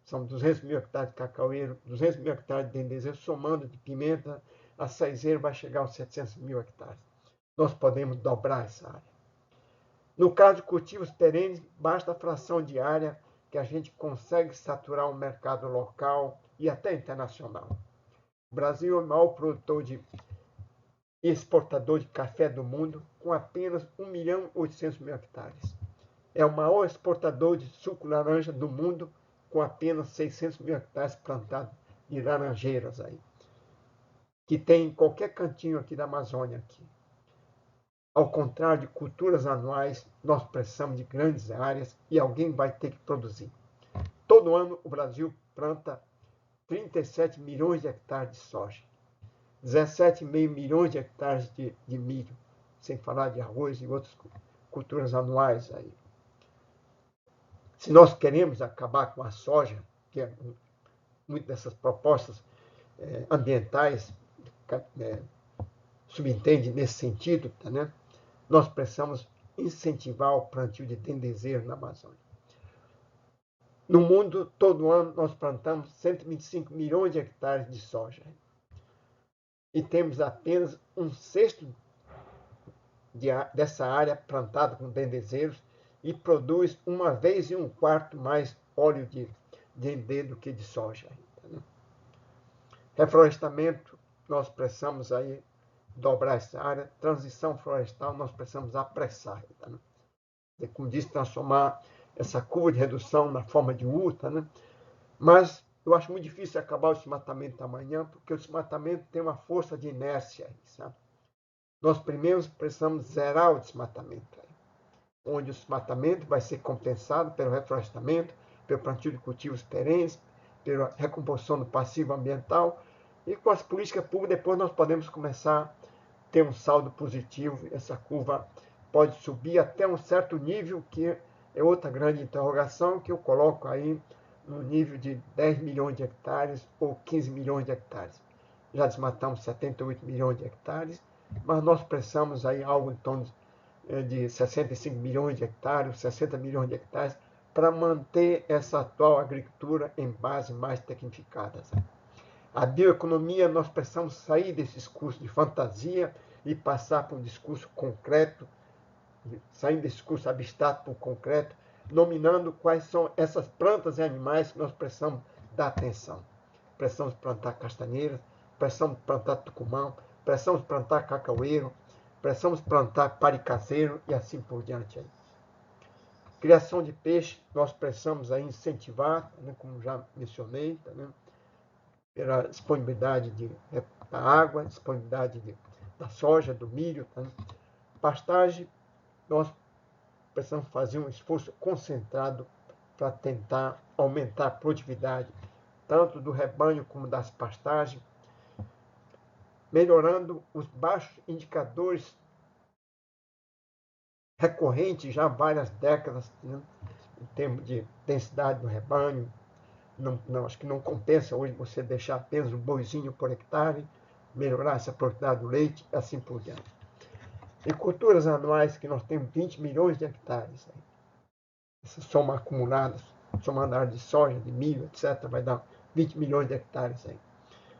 São 200 mil hectares de cacaueiro, 200 mil hectares de dendezeiro, somando de pimenta, açaizeiro vai chegar aos 700 mil hectares. Nós podemos dobrar essa área. No caso de cultivos perenes, basta a fração de área que a gente consegue saturar um mercado local e até internacional. O Brasil é o maior produtor e exportador de café do mundo, com apenas 1.800.000 hectares. É o maior exportador de suco laranja do mundo, com apenas 600 mil hectares plantados de laranjeiras aí, que tem em qualquer cantinho aqui da Amazônia. Aqui. Ao contrário de culturas anuais, nós precisamos de grandes áreas e alguém vai ter que produzir. Todo ano o Brasil planta 37 milhões de hectares de soja, 17,5 milhões de hectares de milho, sem falar de arroz e outras culturas anuais aí. Se nós queremos acabar com a soja, que é muitas dessas propostas ambientais subentende nesse sentido, tá, né? Nós precisamos incentivar o plantio de dendezeiro na Amazônia. No mundo, todo ano, nós plantamos 125 milhões de hectares de soja. E temos apenas um sexto dessa área plantada com dendezeiros e produz 1,25 vezes mais óleo de dendê do que de soja. Reflorestamento, nós precisamos aí dobrar essa área. Transição florestal, nós precisamos apressar. Tá, né? Como disse, transformar essa curva de redução na forma de U, tá, né? Mas eu acho muito difícil acabar o desmatamento amanhã, porque o desmatamento tem uma força de inércia, sabe? Nós primeiro precisamos zerar o desmatamento, onde o desmatamento vai ser compensado pelo reflorestamento, pelo plantio de cultivos perenes, pela recomposição do passivo ambiental, e com as políticas públicas depois nós podemos começar a ter um saldo positivo. Essa curva pode subir até um certo nível, que é outra grande interrogação, que eu coloco aí no nível de 10 milhões de hectares ou 15 milhões de hectares. Já desmatamos 78 milhões de hectares, mas nós precisamos aí algo em torno de 65 milhões de hectares, 60 milhões de hectares, para manter essa atual agricultura em base mais tecnificadas. A bioeconomia, nós precisamos sair desse discurso de fantasia e passar para um discurso concreto, saindo desse discurso abstrato para o concreto, nominando quais são essas plantas e animais que nós precisamos dar atenção. Precisamos plantar castanheiras, precisamos plantar tucumã, precisamos plantar cacaueiro, precisamos plantar paricazeiro e assim por diante. Criação de peixe, nós precisamos aí incentivar, né, como já mencionei, né, pela disponibilidade da água, disponibilidade da soja, do milho. Tá, né. Pastagem, nós precisamos fazer um esforço concentrado para tentar aumentar a produtividade, tanto do rebanho como das pastagens, melhorando os baixos indicadores recorrentes já há várias décadas, né, em termos de densidade do rebanho. Acho que não compensa hoje você deixar apenas um boizinho por hectare, melhorar essa produtividade do leite e assim por diante. Em culturas anuais, que nós temos 20 milhões de hectares, essa soma acumulada, somando a área de soja, de milho, etc., vai dar 20 milhões de hectares aí.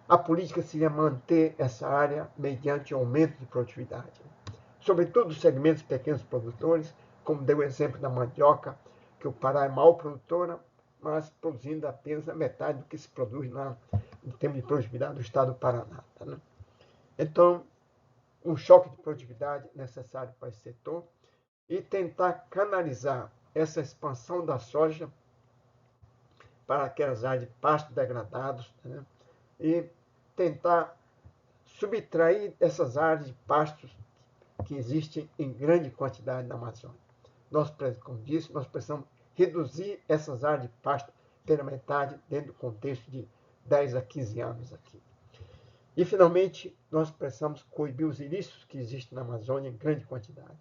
A política seria manter essa área mediante aumento de produtividade, sobretudo os segmentos pequenos produtores, como deu o exemplo da mandioca, que o Pará é mal produtora, mas produzindo apenas a metade do que se produz em termos de produtividade do estado do Paraná. Tá, né? Então, um choque de produtividade necessário para esse setor e tentar canalizar essa expansão da soja para aquelas áreas de pastos degradados, né? E tentar subtrair essas áreas de pastos que existem em grande quantidade na Amazônia. Nós, como disse, nós precisamos reduzir essas áreas de pasto pela metade dentro do contexto de 10 a 15 anos aqui. E, finalmente, nós precisamos coibir os ilícitos que existem na Amazônia em grande quantidade.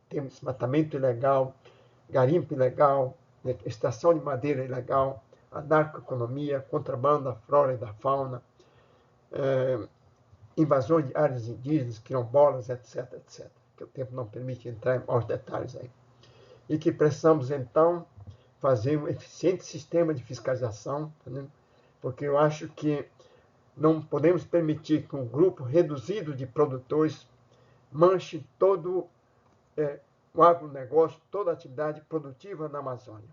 Temos desmatamento ilegal, garimpo ilegal, extração de madeira ilegal, anarcoeconomia, contrabando da flora e da fauna, invasões de áreas indígenas, quilombolas, etc., etc., que o tempo não permite entrar aos detalhes aí. E que precisamos, então, fazer um eficiente sistema de fiscalização, né? Porque eu acho que não podemos permitir que um grupo reduzido de produtores manche todo o agronegócio, toda a atividade produtiva na Amazônia.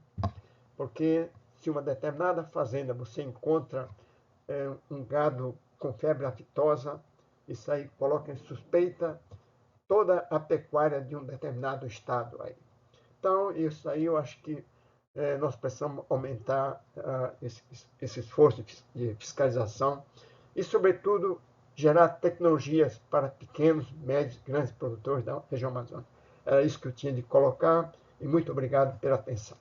Porque se uma determinada fazenda você encontra um gado com febre aftosa, isso aí coloca em suspeita toda a pecuária de um determinado estado aí. Então, isso aí eu acho que nós precisamos aumentar esse esforço de fiscalização e, sobretudo, gerar tecnologias para pequenos, médios, grandes produtores da região amazônica. Era isso que eu tinha de colocar e muito obrigado pela atenção.